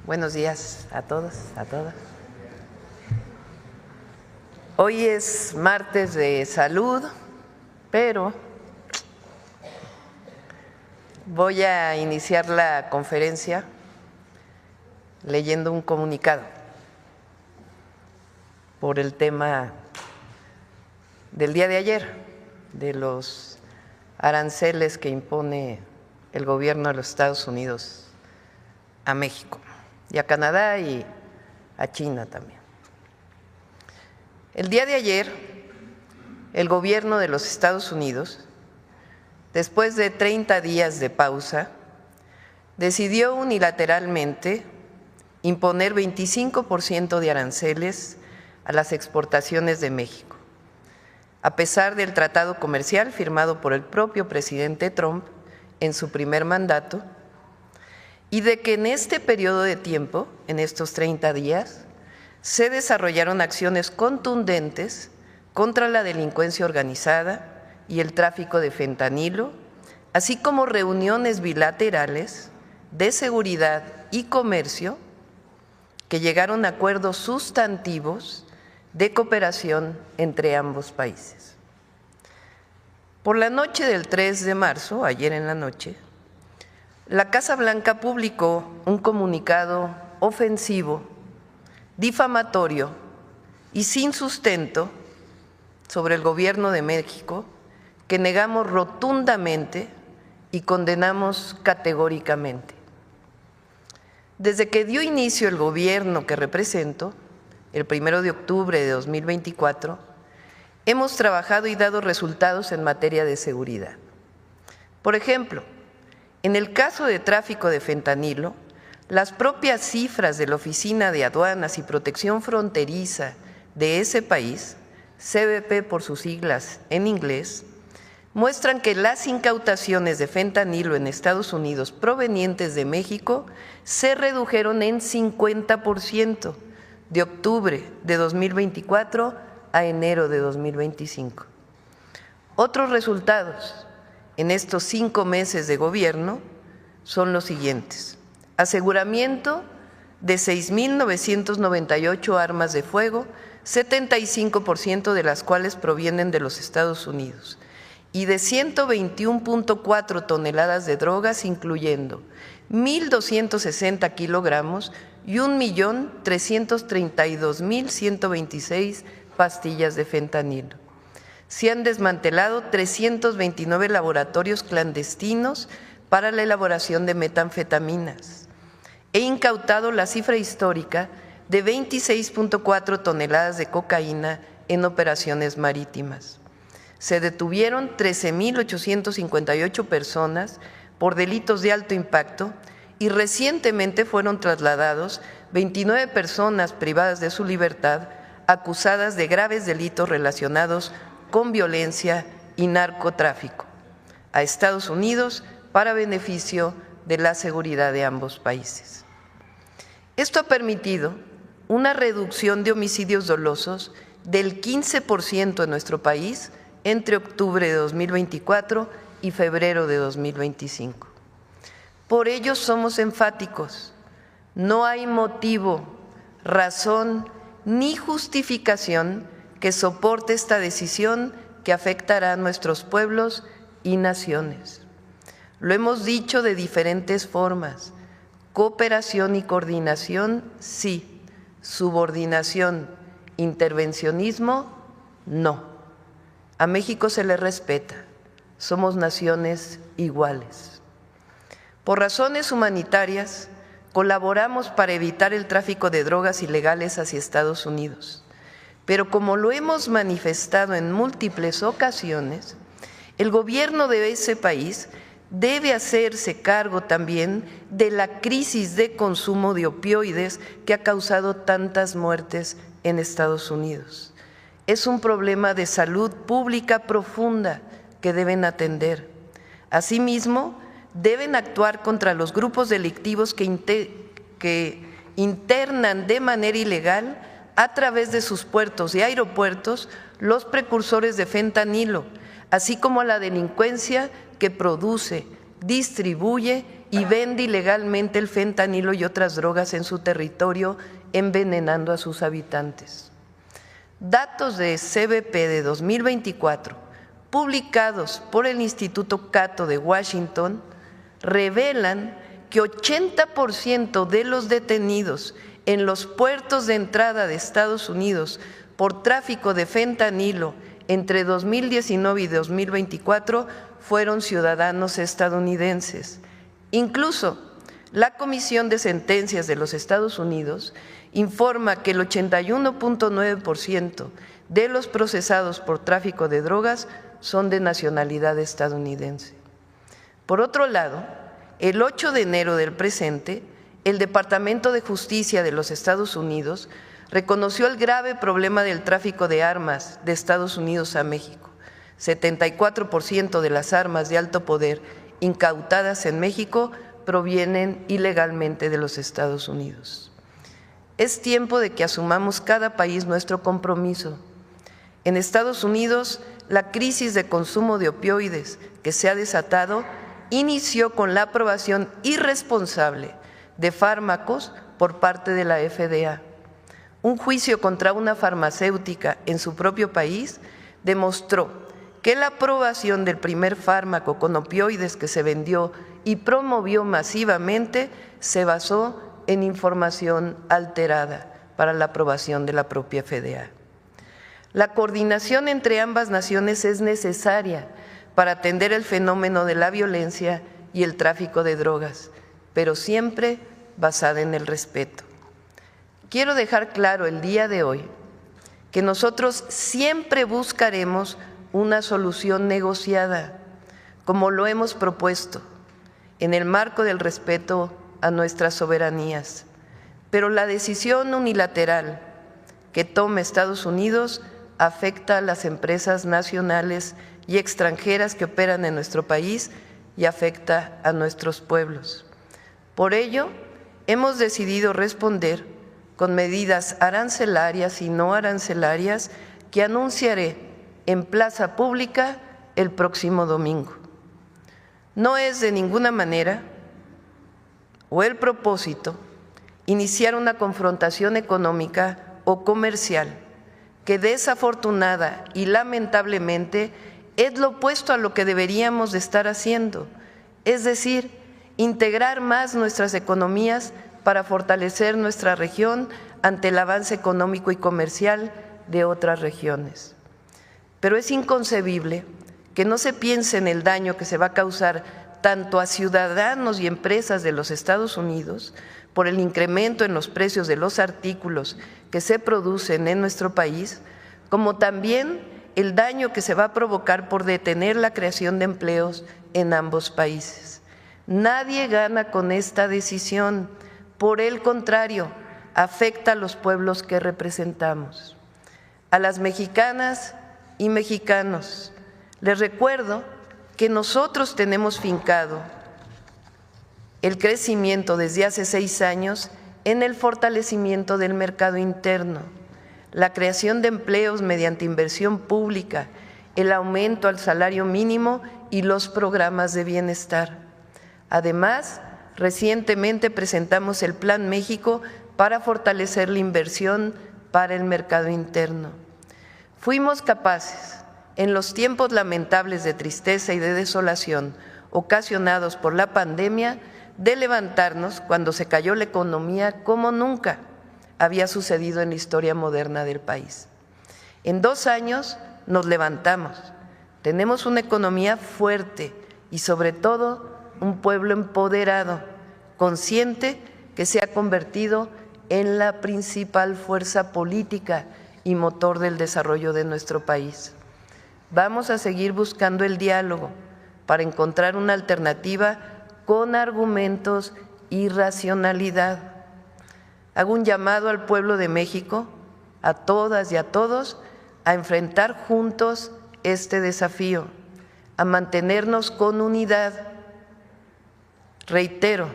Buenos días a todos, a todas. Hoy es martes de salud, pero voy a iniciar la conferencia leyendo un comunicado por el tema del día de ayer, de los aranceles que impone el gobierno de los Estados Unidos a México y a Canadá y a China también. El día de ayer, el gobierno de los Estados Unidos, después de 30 días de pausa, decidió unilateralmente imponer 25% de aranceles a las exportaciones de México, a pesar del tratado comercial firmado por el propio presidente Trump en su primer mandato, y de que en este periodo de tiempo, en estos 30 días, se desarrollaron acciones contundentes contra la delincuencia organizada y el tráfico de fentanilo, así como reuniones bilaterales de seguridad y comercio que llegaron a acuerdos sustantivos de cooperación entre ambos países. Por la noche del 3 de marzo, ayer en la noche, la Casa Blanca publicó un comunicado ofensivo, difamatorio y sin sustento sobre el gobierno de México que negamos rotundamente y condenamos categóricamente. Desde que dio inicio el gobierno que represento, el 1 de octubre de 2024, hemos trabajado y dado resultados en materia de seguridad. Por ejemplo, en el caso de tráfico de fentanilo, las propias cifras de la Oficina de Aduanas y Protección Fronteriza de ese país, CBP por sus siglas en inglés, muestran que las incautaciones de fentanilo en Estados Unidos provenientes de México se redujeron en 50% de octubre de 2024 a enero de 2025. Otros resultados en estos 5 meses de gobierno son los siguientes: aseguramiento de 6,998 armas de fuego, 75% de las cuales provienen de los Estados Unidos, y de 121.4 toneladas de drogas, incluyendo 1,260 kilogramos y 1,332,126 pastillas de fentanilo. Se han desmantelado 329 laboratorios clandestinos para la elaboración de metanfetaminas. He incautado la cifra histórica de 26.4 toneladas de cocaína en operaciones marítimas. Se detuvieron 13,858 personas por delitos de alto impacto y recientemente fueron trasladados 29 personas privadas de su libertad acusadas de graves delitos relacionados con violencia y narcotráfico a Estados Unidos para beneficio de la seguridad de ambos países. Esto ha permitido una reducción de homicidios dolosos del 15% en nuestro país entre octubre de 2024 y febrero de 2025. Por ello somos enfáticos: no hay motivo, razón ni justificación que soporte esta decisión que afectará a nuestros pueblos y naciones. Lo hemos dicho de diferentes formas: cooperación y coordinación, sí; subordinación, intervencionismo, no. A México se le respeta, somos naciones iguales. Por razones humanitarias, colaboramos para evitar el tráfico de drogas ilegales hacia Estados Unidos. Pero como lo hemos manifestado en múltiples ocasiones, el gobierno de ese país debe hacerse cargo también de la crisis de consumo de opioides que ha causado tantas muertes en Estados Unidos. Es un problema de salud pública profunda que deben atender. Asimismo, deben actuar contra los grupos delictivos que internan de manera ilegal a través de sus puertos y aeropuertos los precursores de fentanilo, así como a la delincuencia que produce, distribuye y vende ilegalmente el fentanilo y otras drogas en su territorio, envenenando a sus habitantes. Datos de CBP de 2024, publicados por el Instituto Cato de Washington, revelan que 80% de los detenidos en los puertos de entrada de Estados Unidos por tráfico de fentanilo entre 2019 y 2024 fueron ciudadanos estadounidenses. Incluso la Comisión de Sentencias de los Estados Unidos informa que el 81.9% de los procesados por tráfico de drogas son de nacionalidad estadounidense. Por otro lado, el 8 de enero del presente, el Departamento de Justicia de los Estados Unidos reconoció el grave problema del tráfico de armas de Estados Unidos a México. 74% de las armas de alto poder incautadas en México provienen ilegalmente de los Estados Unidos. Es tiempo de que asumamos cada país nuestro compromiso. En Estados Unidos, la crisis de consumo de opioides que se ha desatado inició con la aprobación irresponsable de fármacos por parte de la FDA. Un juicio contra una farmacéutica en su propio país demostró que la aprobación del primer fármaco con opioides que se vendió y promovió masivamente se basó en información alterada para la aprobación de la propia FDA. La coordinación entre ambas naciones es necesaria para atender el fenómeno de la violencia y el tráfico de drogas, pero siempre basada en el respeto. Quiero dejar claro el día de hoy que nosotros siempre buscaremos una solución negociada, como lo hemos propuesto, en el marco del respeto a nuestras soberanías. Pero la decisión unilateral que tome Estados Unidos afecta a las empresas nacionales y extranjeras que operan en nuestro país y afecta a nuestros pueblos. Por ello, hemos decidido responder con medidas arancelarias y no arancelarias que anunciaré en plaza pública el próximo domingo. No es de ninguna manera o el propósito iniciar una confrontación económica o comercial que desafortunada y lamentablemente es lo opuesto a lo que deberíamos de estar haciendo, es decir, integrar más nuestras economías para fortalecer nuestra región ante el avance económico y comercial de otras regiones. Pero es inconcebible que no se piense en el daño que se va a causar tanto a ciudadanos y empresas de los Estados Unidos por el incremento en los precios de los artículos que se producen en nuestro país, como también el daño que se va a provocar por detener la creación de empleos en ambos países. Nadie gana con esta decisión, por el contrario, afecta a los pueblos que representamos. A las mexicanas y mexicanos, les recuerdo que nosotros tenemos fincado el crecimiento desde hace 6 años en el fortalecimiento del mercado interno, la creación de empleos mediante inversión pública, el aumento al salario mínimo y los programas de bienestar. Además, recientemente presentamos el Plan México para fortalecer la inversión para el mercado interno. Fuimos capaces, en los tiempos lamentables de tristeza y de desolación ocasionados por la pandemia, de levantarnos cuando se cayó la economía como nunca había sucedido en la historia moderna del país. En 2 años nos levantamos, tenemos una economía fuerte y sobre todo un pueblo empoderado, consciente que se ha convertido en la principal fuerza política y motor del desarrollo de nuestro país. Vamos a seguir buscando el diálogo para encontrar una alternativa con argumentos y racionalidad. Hago un llamado al pueblo de México, a todas y a todos, a enfrentar juntos este desafío, a mantenernos con unidad. Reitero,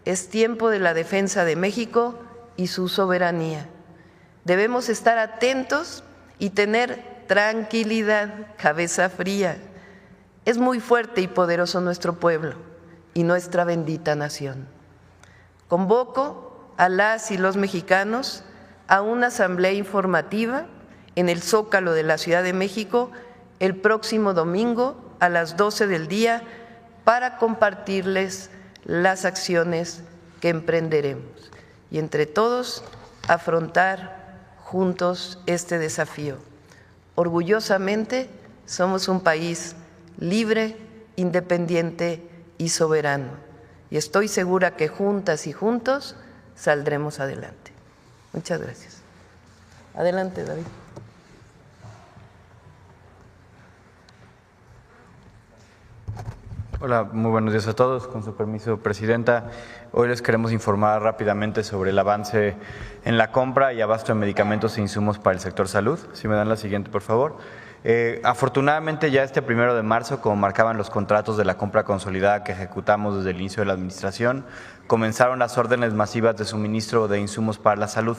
es tiempo de la defensa de México y su soberanía. Debemos estar atentos y tener tranquilidad, cabeza fría. Es muy fuerte y poderoso nuestro pueblo y nuestra bendita nación. Convoco a las y los mexicanos a una asamblea informativa en el Zócalo de la Ciudad de México el próximo domingo a las 12 del día para compartirles las acciones que emprenderemos y entre todos afrontar juntos este desafío. Orgullosamente somos un país libre, independiente y soberano y estoy segura que juntas y juntos saldremos adelante. Muchas gracias. Adelante, David. Hola, muy buenos días a todos. Con su permiso, Presidenta, hoy les queremos informar rápidamente sobre el avance en la compra y abasto de medicamentos e insumos para el sector salud. Si me dan la siguiente, por favor. Afortunadamente, ya este 1 de marzo, como marcaban los contratos de la compra consolidada que ejecutamos desde el inicio de la administración, comenzaron las órdenes masivas de suministro de insumos para la salud.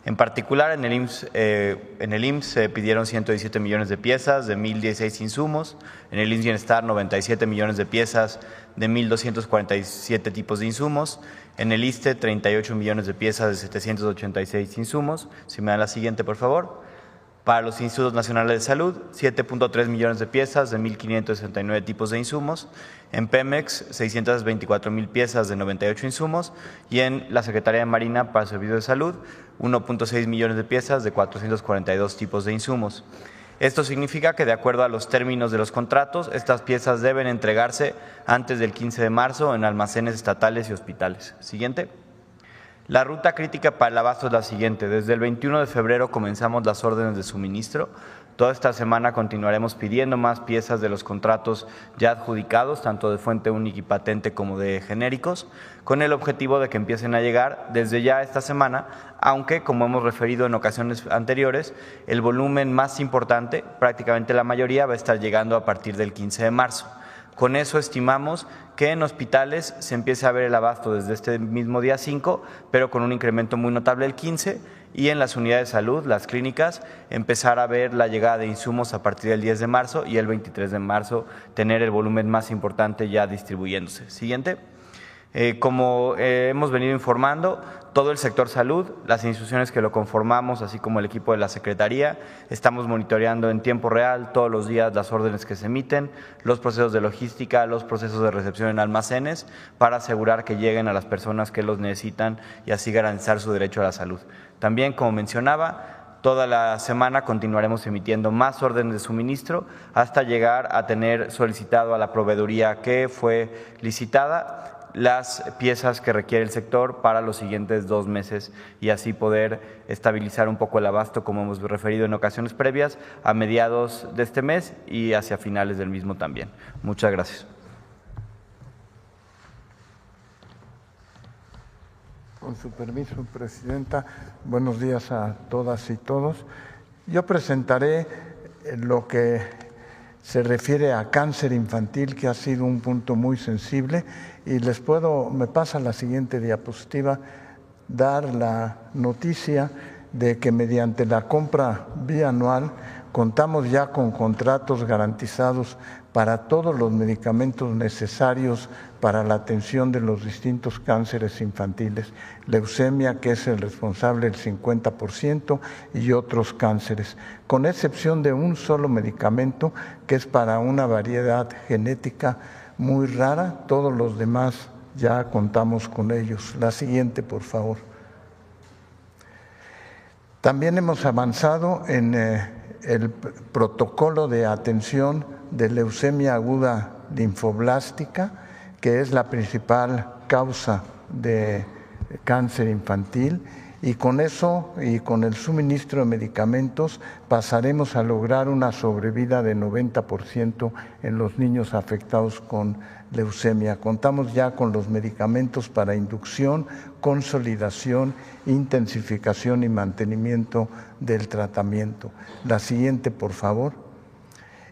En particular, en el IMSS se pidieron 117 millones de piezas de 1.016 insumos, en el IMSS Bienestar 97 millones de piezas de 1.247 tipos de insumos, en el ISSSTE 38 millones de piezas de 786 insumos. Si me dan la siguiente, por favor. Para los Institutos Nacionales de Salud, 7.3 millones de piezas de 1.569 tipos de insumos, en Pemex 624,000 piezas de 98 insumos y en la Secretaría de Marina para el Servicio de Salud 1.6 millones de piezas de 442 tipos de insumos. Esto significa que de acuerdo a los términos de los contratos, estas piezas deben entregarse antes del 15 de marzo en almacenes estatales y hospitales. Siguiente. La ruta crítica para el abasto es la siguiente. Desde el 21 de febrero comenzamos las órdenes de suministro. Toda esta semana continuaremos pidiendo más piezas de los contratos ya adjudicados, tanto de fuente única y patente como de genéricos, con el objetivo de que empiecen a llegar desde ya esta semana, aunque, como hemos referido en ocasiones anteriores, el volumen más importante, prácticamente la mayoría, va a estar llegando a partir del 15 de marzo. Con eso estimamos que en hospitales se empiece a ver el abasto desde este mismo día 5, pero con un incremento muy notable el 15, y en las unidades de salud, las clínicas, empezar a ver la llegada de insumos a partir del 10 de marzo y el 23 de marzo tener el volumen más importante ya distribuyéndose. Siguiente. Como hemos venido informando, todo el sector salud, las instituciones que lo conformamos, así como el equipo de la Secretaría, estamos monitoreando en tiempo real todos los días las órdenes que se emiten, los procesos de logística, los procesos de recepción en almacenes, para asegurar que lleguen a las personas que los necesitan y así garantizar su derecho a la salud. También, como mencionaba, toda la semana continuaremos emitiendo más órdenes de suministro hasta llegar a tener solicitado a la proveeduría que fue licitada las piezas que requiere el sector para los siguientes 2 meses y así poder estabilizar un poco el abasto, como hemos referido en ocasiones previas, a mediados de este mes y hacia finales del mismo también. Muchas gracias. Con su permiso, Presidenta, buenos días a todas y todos. Yo presentaré lo que se refiere a cáncer infantil, que ha sido un punto muy sensible, y me pasa la siguiente diapositiva, dar la noticia de que mediante la compra bianual contamos ya con contratos garantizados para todos los medicamentos necesarios para la atención de los distintos cánceres infantiles, leucemia, que es el responsable del 50%, y otros cánceres, con excepción de un solo medicamento que es para una variedad genética muy rara. Todos los demás ya contamos con ellos. La siguiente, por favor. También hemos avanzado en el protocolo de atención de leucemia aguda linfoblástica, que es la principal causa de cáncer infantil, y con eso y con el suministro de medicamentos pasaremos a lograr una sobrevida de 90% en los niños afectados con leucemia. Contamos ya con los medicamentos para inducción, consolidación, intensificación y mantenimiento del tratamiento. La siguiente, por favor.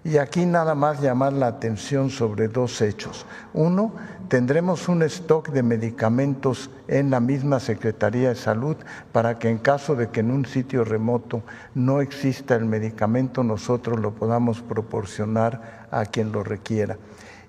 Y aquí nada más llamar la atención sobre 2 hechos. Uno, tendremos un stock de medicamentos en la misma Secretaría de Salud para que en caso de que en un sitio remoto no exista el medicamento, nosotros lo podamos proporcionar a quien lo requiera.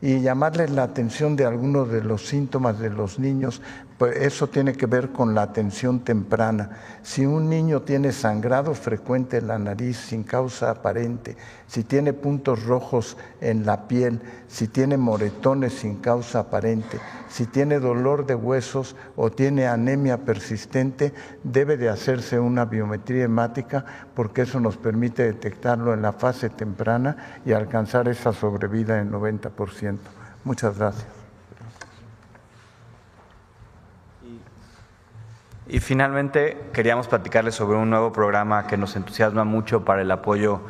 y llamarles la atención de algunos de los síntomas de los niños. Pues eso tiene que ver con la atención temprana. Si un niño tiene sangrado frecuente en la nariz sin causa aparente, si tiene puntos rojos en la piel, si tiene moretones sin causa aparente, si tiene dolor de huesos o tiene anemia persistente, debe de hacerse una biometría hemática, porque eso nos permite detectarlo en la fase temprana y alcanzar esa sobrevida del 90%. Muchas gracias. Y finalmente queríamos platicarles sobre un nuevo programa que nos entusiasma mucho para el apoyo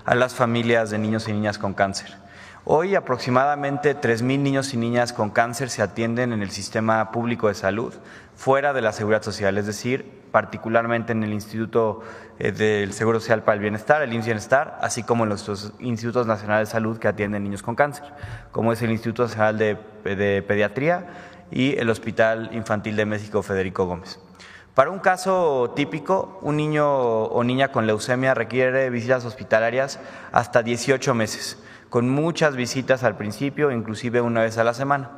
a las familias de niños y niñas con cáncer. Hoy aproximadamente 3,000 niños y niñas con cáncer se atienden en el sistema público de salud fuera de la Seguridad Social, es decir, particularmente en el Instituto del Seguro Social para el Bienestar, el IMSS-Bienestar, así como en los institutos nacionales de salud que atienden niños con cáncer, como es el Instituto Nacional de Pediatría y el Hospital Infantil de México Federico Gómez. Para un caso típico, un niño o niña con leucemia requiere visitas hospitalarias hasta 18 meses, con muchas visitas al principio, inclusive una vez a la semana.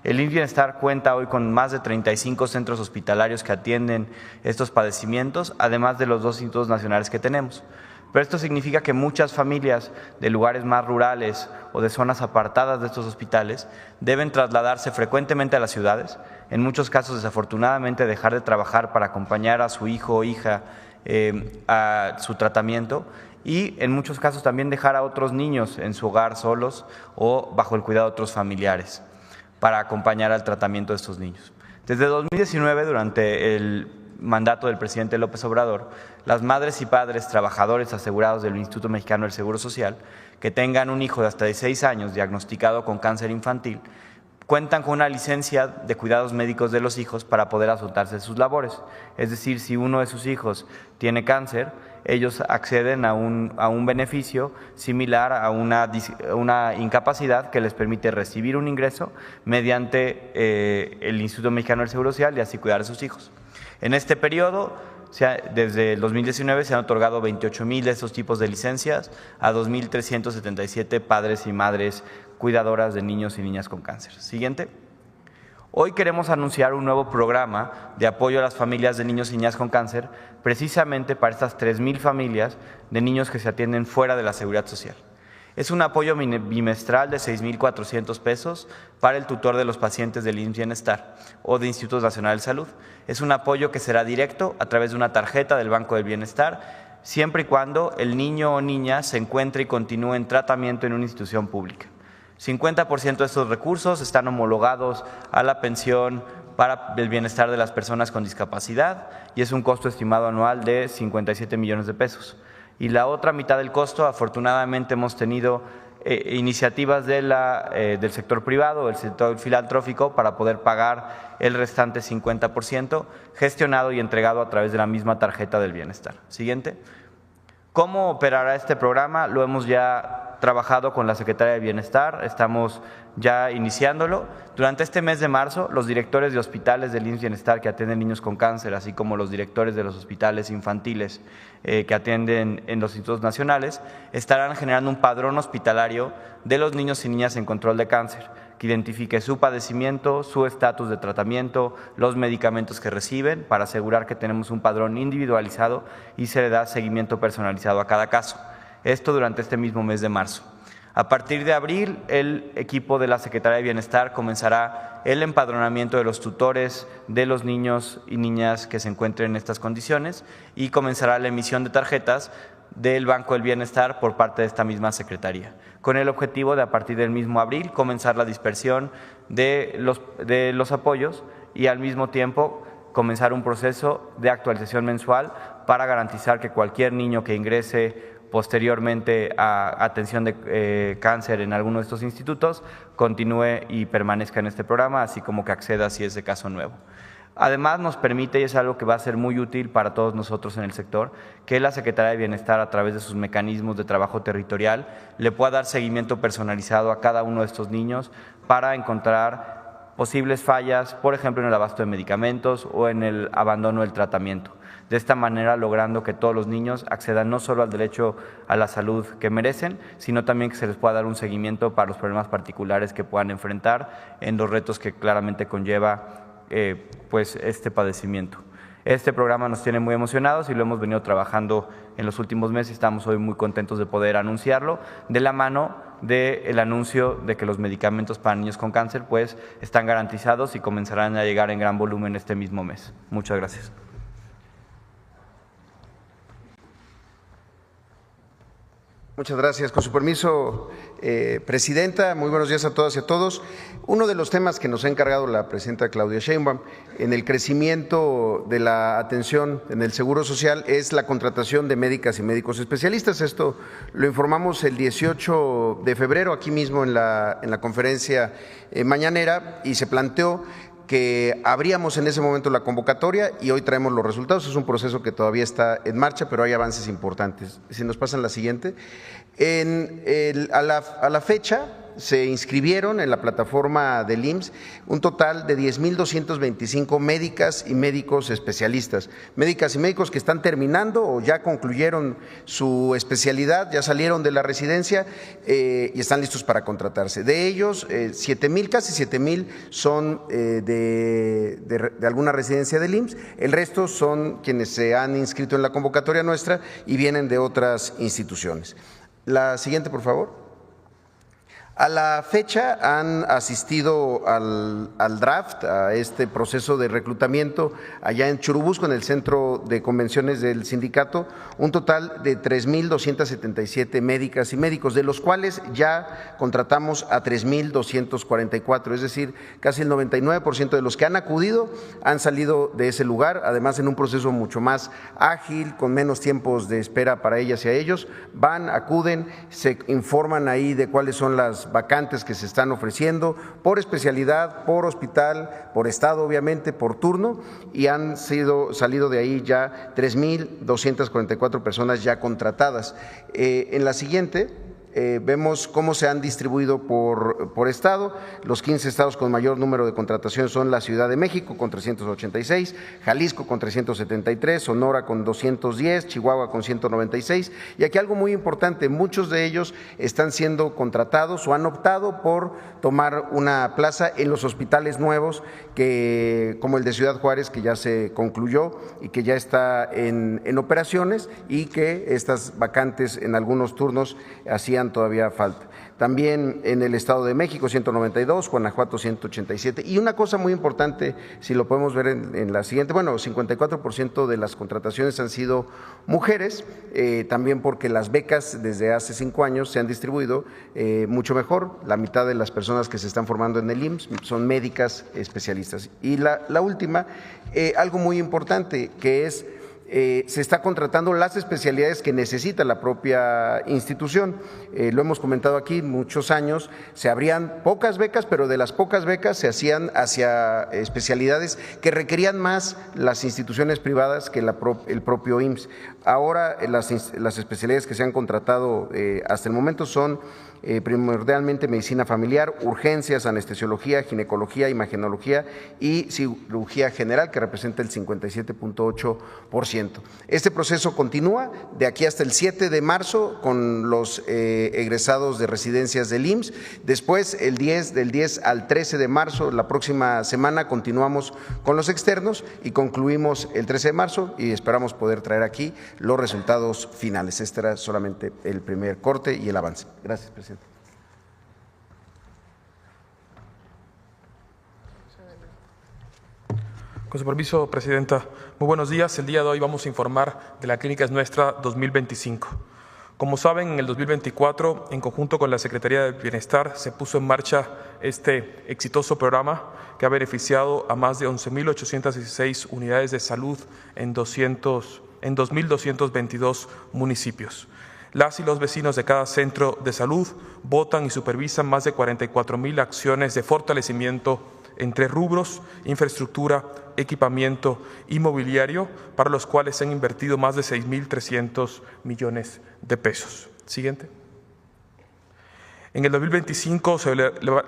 El IMSS-Bienestar cuenta hoy con más de 35 centros hospitalarios que atienden estos padecimientos, además de los 2 institutos nacionales que tenemos. Pero esto significa que muchas familias de lugares más rurales o de zonas apartadas de estos hospitales deben trasladarse frecuentemente a las ciudades, en muchos casos desafortunadamente dejar de trabajar para acompañar a su hijo o hija a su tratamiento y en muchos casos también dejar a otros niños en su hogar solos o bajo el cuidado de otros familiares para acompañar al tratamiento de estos niños. Desde 2019, durante el mandato del presidente López Obrador, las madres y padres trabajadores asegurados del Instituto Mexicano del Seguro Social que tengan un hijo de hasta 16 años diagnosticado con cáncer infantil cuentan con una licencia de cuidados médicos de los hijos para poder ausentarse de sus labores. Es decir, si uno de sus hijos tiene cáncer, ellos acceden a un beneficio similar a una incapacidad que les permite recibir un ingreso mediante el Instituto Mexicano del Seguro Social y así cuidar a sus hijos. En este periodo, desde el 2019 se han otorgado 28,000 de estos tipos de licencias a 2,377 padres y madres cuidadoras de niños y niñas con cáncer. Siguiente. Hoy queremos anunciar un nuevo programa de apoyo a las familias de niños y niñas con cáncer, precisamente para estas 3,000 familias de niños que se atienden fuera de la Seguridad Social. Es un apoyo bimestral de 6,400 pesos para el tutor de los pacientes del IMSS-Bienestar o de Institutos Nacionales de Salud. Es un apoyo que será directo a través de una tarjeta del Banco del Bienestar, siempre y cuando el niño o niña se encuentre y continúe en tratamiento en una institución pública. 50% de estos recursos están homologados a la pensión para el bienestar de las personas con discapacidad y es un costo estimado anual de 57 millones de pesos. Y la otra mitad del costo, afortunadamente hemos tenido iniciativas del sector privado, del sector filantrófico, para poder pagar el restante 50%, gestionado y entregado a través de la misma tarjeta del bienestar. Siguiente. ¿Cómo operará este programa? Lo hemos ya trabajado con la Secretaría de Bienestar, estamos ya iniciándolo. Durante este mes de marzo, los directores de hospitales del IMSS-Bienestar que atienden niños con cáncer, así como los directores de los hospitales infantiles que atienden en los institutos nacionales, estarán generando un padrón hospitalario de los niños y niñas en control de cáncer, que identifique su padecimiento, su estatus de tratamiento, los medicamentos que reciben, para asegurar que tenemos un padrón individualizado y se le da seguimiento personalizado a cada caso. Esto durante este mismo mes de marzo. A partir de abril, el equipo de la Secretaría de Bienestar comenzará el empadronamiento de los tutores de los niños y niñas que se encuentren en estas condiciones y comenzará la emisión de tarjetas del Banco del Bienestar por parte de esta misma Secretaría, con el objetivo de a partir del mismo abril comenzar la dispersión de los apoyos y al mismo tiempo comenzar un proceso de actualización mensual para garantizar que cualquier niño que ingrese posteriormente a atención de cáncer en alguno de estos institutos continúe y permanezca en este programa, así como que acceda si es de caso nuevo. Además nos permite, y es algo que va a ser muy útil para todos nosotros en el sector, que la Secretaría de Bienestar, a través de sus mecanismos de trabajo territorial, le pueda dar seguimiento personalizado a cada uno de estos niños para encontrar posibles fallas, por ejemplo, en el abasto de medicamentos o en el abandono del tratamiento. De esta manera, logrando que todos los niños accedan no solo al derecho a la salud que merecen, sino también que se les pueda dar un seguimiento para los problemas particulares que puedan enfrentar en los retos que claramente conlleva pues este padecimiento. Este programa nos tiene muy emocionados y lo hemos venido trabajando en los últimos meses. Estamos hoy muy contentos de poder anunciarlo de la mano del anuncio de que los medicamentos para niños con cáncer pues están garantizados y comenzarán a llegar en gran volumen este mismo mes. Muchas gracias. Muchas gracias. Con su permiso, Presidenta, muy buenos días a todas y a todos. Uno de los temas que nos ha encargado la Presidenta Claudia Sheinbaum en el crecimiento de la atención en el Seguro Social es la contratación de médicas y médicos especialistas. Esto lo informamos el 18 de febrero aquí mismo en la conferencia mañanera y se planteó que abríamos en ese momento la convocatoria y hoy traemos los resultados. Es un proceso que todavía está en marcha, pero hay avances importantes. Si nos pasan la siguiente. A la fecha se inscribieron en la plataforma del IMSS un total de 10,225 médicas y médicos especialistas. Médicas y médicos que están terminando o ya concluyeron su especialidad, ya salieron de la residencia y están listos para contratarse. De ellos, 7,000, casi 7,000 son de alguna residencia del IMSS. El resto son quienes se han inscrito en la convocatoria nuestra y vienen de otras instituciones. La siguiente, por favor. A la fecha han asistido al draft, a este proceso de reclutamiento allá en Churubusco, en el centro de convenciones del sindicato, un total de 3,277 médicas y médicos, de los cuales ya contratamos a 3,244, es decir, casi el 99% de los que han acudido han salido de ese lugar, además en un proceso mucho más ágil, con menos tiempos de espera para ellas y a ellos, van, acuden, se informan ahí de cuáles son las vacantes que se están ofreciendo por especialidad, por hospital, por estado obviamente, por turno y han salido de ahí ya 3,244 personas ya contratadas. En la siguiente vemos cómo se han distribuido por estado. Los 15 estados con mayor número de contrataciones son la Ciudad de México con 386, Jalisco con 373, Sonora con 210, Chihuahua con 196 y aquí algo muy importante, muchos de ellos están siendo contratados o han optado por tomar una plaza en los hospitales nuevos como el de Ciudad Juárez, que ya se concluyó y que ya está en operaciones y que estas vacantes en algunos turnos hacían todavía falta. También en el Estado de México 192, Guanajuato 187 y una cosa muy importante, si lo podemos ver en la siguiente, bueno, 54% de las contrataciones han sido mujeres, también porque las becas desde hace 5 años se han distribuido mucho mejor, la mitad de las personas que se están formando en el IMSS son médicas especialistas. Y la última, algo muy importante que es se está contratando las especialidades que necesita la propia institución. Lo hemos comentado aquí, muchos años se abrían pocas becas, pero de las pocas becas se hacían hacia especialidades que requerían más las instituciones privadas que el propio IMSS. Ahora las especialidades que se han contratado hasta el momento son primordialmente medicina familiar, urgencias, anestesiología, ginecología, imagenología y cirugía general, que representa el 57.8%. Este proceso continúa de aquí hasta el 7 de marzo con los egresados de residencias del IMSS. Después, del 10 al 13 de marzo, la próxima semana, continuamos con los externos y concluimos el 13 de marzo y esperamos poder traer aquí los resultados finales. Este era solamente el primer corte y el avance. Gracias, presidente. Con su permiso, Presidenta. Muy buenos días. El día de hoy vamos a informar de la Clínica Es Nuestra 2025. Como saben, en el 2024, en conjunto con la Secretaría de Bienestar, se puso en marcha este exitoso programa que ha beneficiado a más de 11,816 unidades de salud en 2,222 municipios. Las y los vecinos de cada centro de salud votan y supervisan más de 44,000 acciones de fortalecimiento entre rubros, infraestructura, equipamiento y mobiliario, para los cuales se han invertido más de 6,300 millones de pesos. Siguiente. En el 2025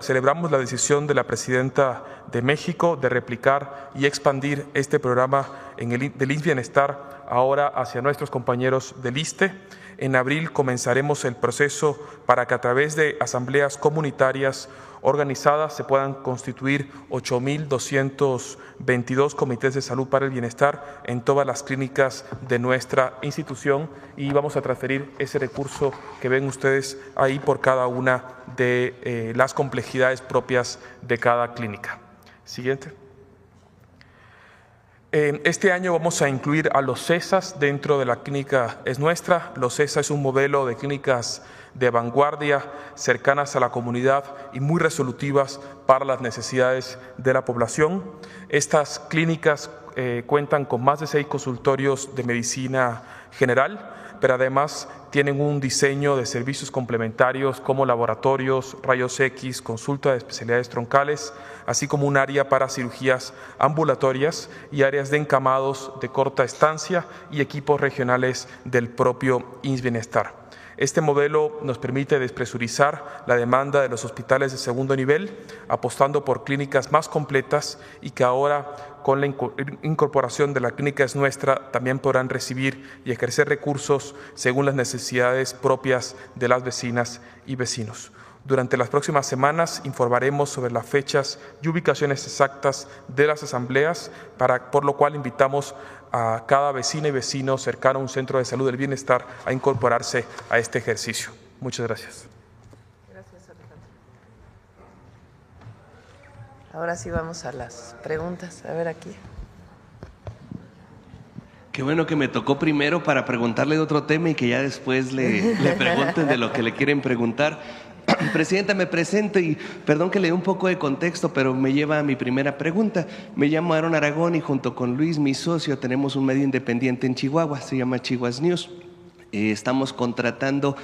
celebramos la decisión de la Presidenta de México de replicar y expandir este programa del IMSS Bienestar ahora hacia nuestros compañeros del ISSSTE. En abril comenzaremos el proceso para que a través de asambleas comunitarias organizadas se puedan constituir 8.222 comités de salud para el bienestar en todas las clínicas de nuestra institución, y vamos a transferir ese recurso que ven ustedes ahí por cada una de las complejidades propias de cada clínica. Siguiente. Este año vamos a incluir a los CESAS dentro de la clínica Es Nuestra. Los CESAS es un modelo de clínicas de vanguardia, cercanas a la comunidad y muy resolutivas para las necesidades de la población. Estas clínicas cuentan con más de 6 consultorios de medicina general, pero además tienen un diseño de servicios complementarios como laboratorios, rayos X, consulta de especialidades troncales, así como un área para cirugías ambulatorias y áreas de encamados de corta estancia y equipos regionales del propio IMSS Bienestar. Este modelo nos permite despresurizar la demanda de los hospitales de segundo nivel, apostando por clínicas más completas y que ahora, con la incorporación de la clínica Es Nuestra, también podrán recibir y ejercer recursos según las necesidades propias de las vecinas y vecinos. Durante las próximas semanas informaremos sobre las fechas y ubicaciones exactas de las asambleas, por lo cual invitamos a cada vecina y vecino cercano a un centro de salud del bienestar a incorporarse a este ejercicio. Muchas gracias. Gracias, Alejandro. Ahora sí vamos a las preguntas. A ver aquí. Qué bueno que me tocó primero para preguntarle de otro tema y que ya después le pregunten de lo que le quieren preguntar. Presidenta, me presento y perdón que le dé un poco de contexto, pero me lleva a mi primera pregunta. Me llamo Aaron Aragón y junto con Luis, mi socio, tenemos un medio independiente en Chihuahua, se llama Chihuahua News. Estamos contratando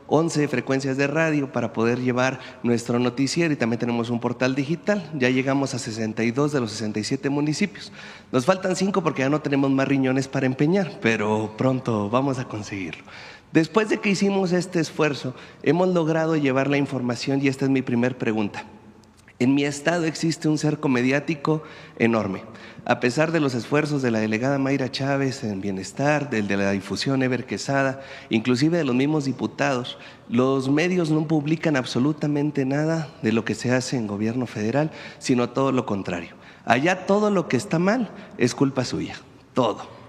11 frecuencias de radio para poder llevar nuestro noticiero y también tenemos un portal digital. Ya llegamos a 62 de los 67 municipios. Nos faltan 5 porque ya no tenemos más riñones para empeñar, pero pronto vamos a conseguirlo. Después de que hicimos este esfuerzo, hemos logrado llevar la información y esta es mi primera pregunta. En mi estado existe un cerco mediático enorme. A pesar de los esfuerzos de la delegada Mayra Chávez en Bienestar, del de la difusión Ever Quesada, inclusive de los mismos diputados, los medios no publican absolutamente nada de lo que se hace en gobierno federal, sino todo lo contrario. Allá todo lo que está mal es culpa suya, todo.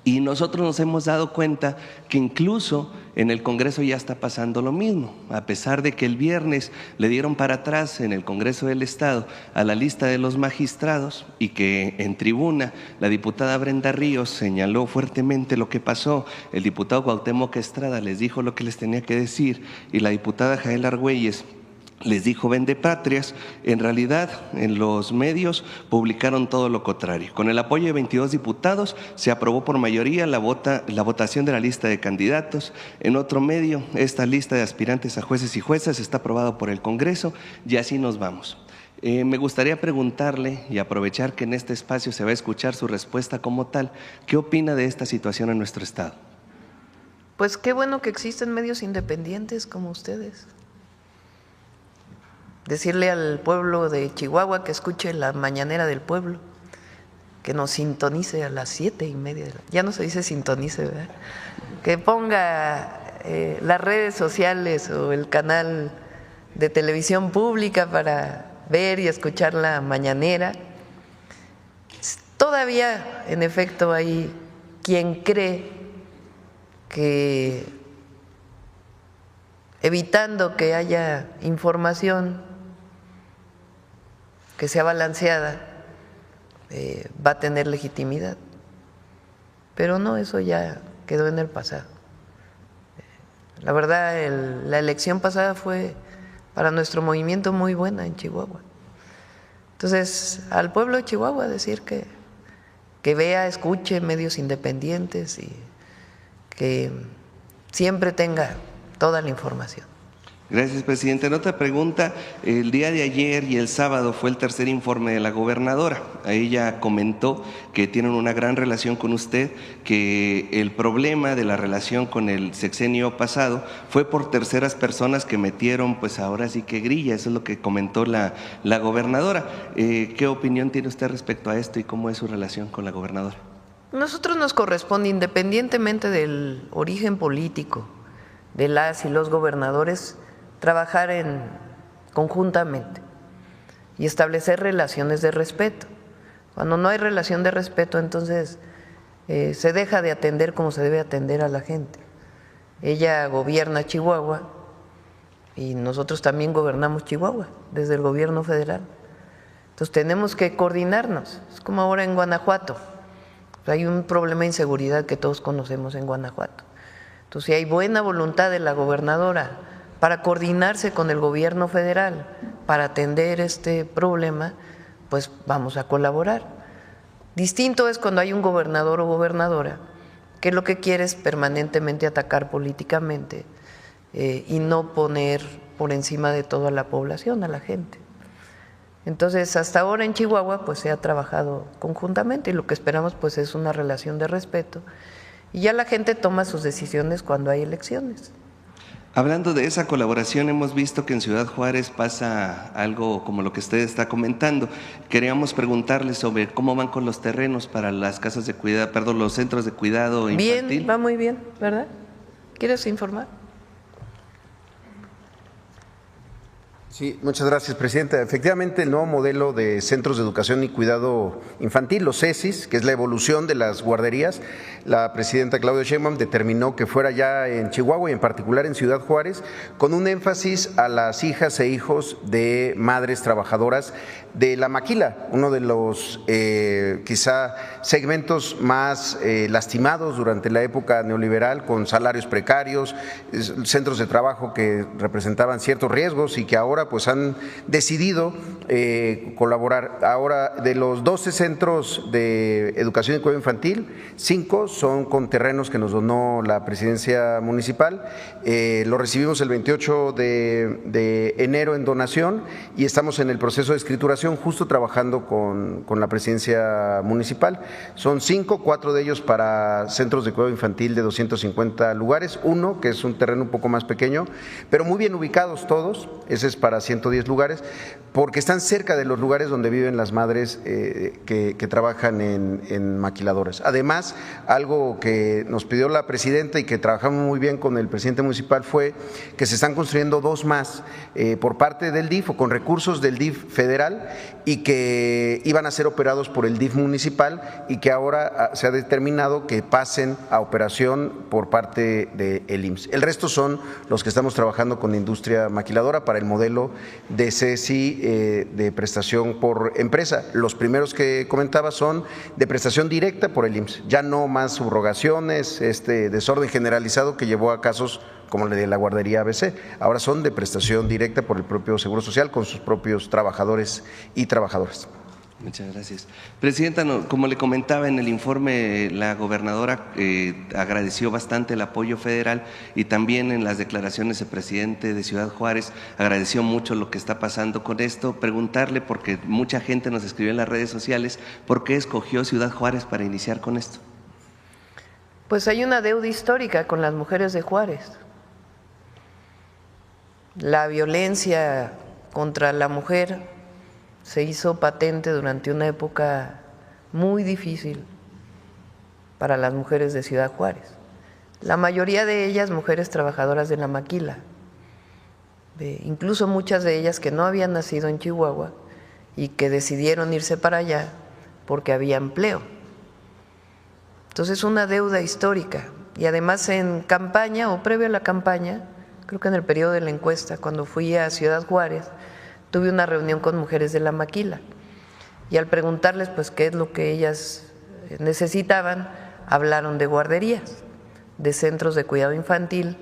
Y nosotros nos hemos dado cuenta que incluso en el Congreso ya está pasando lo mismo. A pesar de que el viernes le dieron para atrás en el Congreso del Estado a la lista de los magistrados y que en tribuna la diputada Brenda Ríos señaló fuertemente lo que pasó, el diputado Cuauhtémoc Estrada les dijo lo que les tenía que decir y la diputada Jael Argüelles les dijo vendepatrias, en realidad en los medios publicaron todo lo contrario. Con el apoyo de 22 diputados se aprobó por mayoría la votación de la lista de candidatos. En otro medio, esta lista de aspirantes a jueces y juezas está aprobada por el Congreso y así nos vamos. Me gustaría preguntarle y aprovechar que en este espacio se va a escuchar su respuesta como tal. ¿Qué opina de esta situación en nuestro estado? Pues qué bueno que existen medios independientes como ustedes. Decirle al pueblo de Chihuahua que escuche la mañanera del pueblo, que nos sintonice a las 7:30. Ya no se dice sintonice, ¿verdad? Que ponga las redes sociales o el canal de televisión pública para ver y escuchar la mañanera. Todavía, en efecto, hay quien cree que evitando que haya información que sea balanceada, va a tener legitimidad. Pero no, eso ya quedó en el pasado. La verdad, la elección pasada fue para nuestro movimiento muy buena en Chihuahua. Entonces, al pueblo de Chihuahua decir que vea, escuche medios independientes y que siempre tenga toda la información. Gracias, presidente. En otra pregunta, el día de ayer y el sábado fue el tercer informe de la gobernadora. Ella comentó que tienen una gran relación con usted, que el problema de la relación con el sexenio pasado fue por terceras personas que metieron, pues ahora sí que grilla. Eso es lo que comentó la gobernadora. ¿Qué opinión tiene usted respecto a esto y cómo es su relación con la gobernadora? Nosotros nos corresponde, independientemente del origen político de las y los gobernadores, trabajar conjuntamente y establecer relaciones de respeto. Cuando no hay relación de respeto, entonces se deja de atender como se debe atender a la gente. Ella gobierna Chihuahua y nosotros también gobernamos Chihuahua desde el gobierno federal. Entonces tenemos que coordinarnos. Es como ahora en Guanajuato. Hay un problema de inseguridad que todos conocemos en Guanajuato. Entonces, si hay buena voluntad de la gobernadora para coordinarse con el gobierno federal para atender este problema, pues vamos a colaborar. Distinto es cuando hay un gobernador o gobernadora que lo que quiere es permanentemente atacar políticamente y no poner por encima de todo a la población, a la gente. Entonces, hasta ahora en Chihuahua pues se ha trabajado conjuntamente y lo que esperamos pues es una relación de respeto y ya la gente toma sus decisiones cuando hay elecciones. Hablando de esa colaboración, hemos visto que en Ciudad Juárez pasa algo como lo que usted está comentando. Queríamos preguntarle sobre cómo van con los terrenos para las casas de cuidado, perdón, los centros de cuidado infantil. Bien, va muy bien, ¿verdad? ¿Quieres informar? Sí, muchas gracias, presidenta. Efectivamente, el nuevo modelo de centros de educación y cuidado infantil, los CECIS, que es la evolución de las guarderías, la presidenta Claudia Sheinbaum determinó que fuera ya en Chihuahua y en particular en Ciudad Juárez, con un énfasis a las hijas e hijos de madres trabajadoras de la maquila, uno de los quizá segmentos más lastimados durante la época neoliberal, con salarios precarios, centros de trabajo que representaban ciertos riesgos y que ahora pues han decidido colaborar. Ahora, de los 12 centros de educación y cuidado infantil, 5 son con terrenos que nos donó la presidencia municipal. Lo recibimos el 28 de enero en donación y estamos en el proceso de escrituración justo trabajando con la presidencia municipal. Son 5, 4 de ellos para centros de cuidado infantil de 250 lugares, uno que es un terreno un poco más pequeño, pero muy bien ubicados todos, ese es para 110 lugares, porque están cerca de los lugares donde viven las madres que trabajan en maquiladoras. Además, algo que nos pidió la presidenta y que trabajamos muy bien con el presidente municipal fue que se están construyendo 2 más por parte del DIF o con recursos del DIF federal y que iban a ser operados por el DIF municipal y que ahora se ha determinado que pasen a operación por parte del IMSS. El resto son los que estamos trabajando con la industria maquiladora para el modelo de CECI de prestación por empresa. Los primeros que comentaba son de prestación directa por el IMSS, ya no más subrogaciones, desorden generalizado que llevó a casos como el de la guardería ABC. Ahora son de prestación directa por el propio Seguro Social con sus propios trabajadores y trabajadoras. Muchas gracias. Presidenta, como le comentaba en el informe, la gobernadora agradeció bastante el apoyo federal y también en las declaraciones el presidente de Ciudad Juárez agradeció mucho lo que está pasando con esto. Preguntarle, porque mucha gente nos escribió en las redes sociales, ¿por qué escogió Ciudad Juárez para iniciar con esto? Pues hay una deuda histórica con las mujeres de Juárez. La violencia contra la mujer se hizo patente durante una época muy difícil para las mujeres de Ciudad Juárez. La mayoría de ellas mujeres trabajadoras de la maquila, incluso muchas de ellas que no habían nacido en Chihuahua y que decidieron irse para allá porque había empleo. Entonces, una deuda histórica. Y además en campaña o previo a la campaña, creo que en el periodo de la encuesta, cuando fui a Ciudad Juárez, tuve una reunión con mujeres de la maquila y al preguntarles pues qué es lo que ellas necesitaban, hablaron de guarderías, de centros de cuidado infantil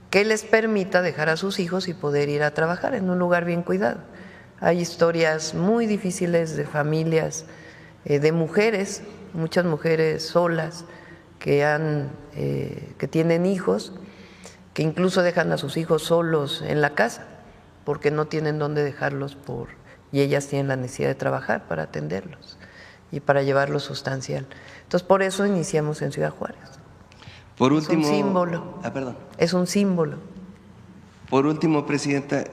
que les permita dejar a sus hijos y poder ir a trabajar en un lugar bien cuidado. Hay historias muy difíciles de familias, de mujeres, muchas mujeres solas que tienen hijos que incluso dejan a sus hijos solos en la casa porque no tienen dónde dejarlos y ellas tienen la necesidad de trabajar para atenderlos y para llevar lo sustancial. Entonces, por eso iniciamos en Ciudad Juárez. Por último, es un símbolo. Perdón. Es un símbolo. Por último, Presidenta,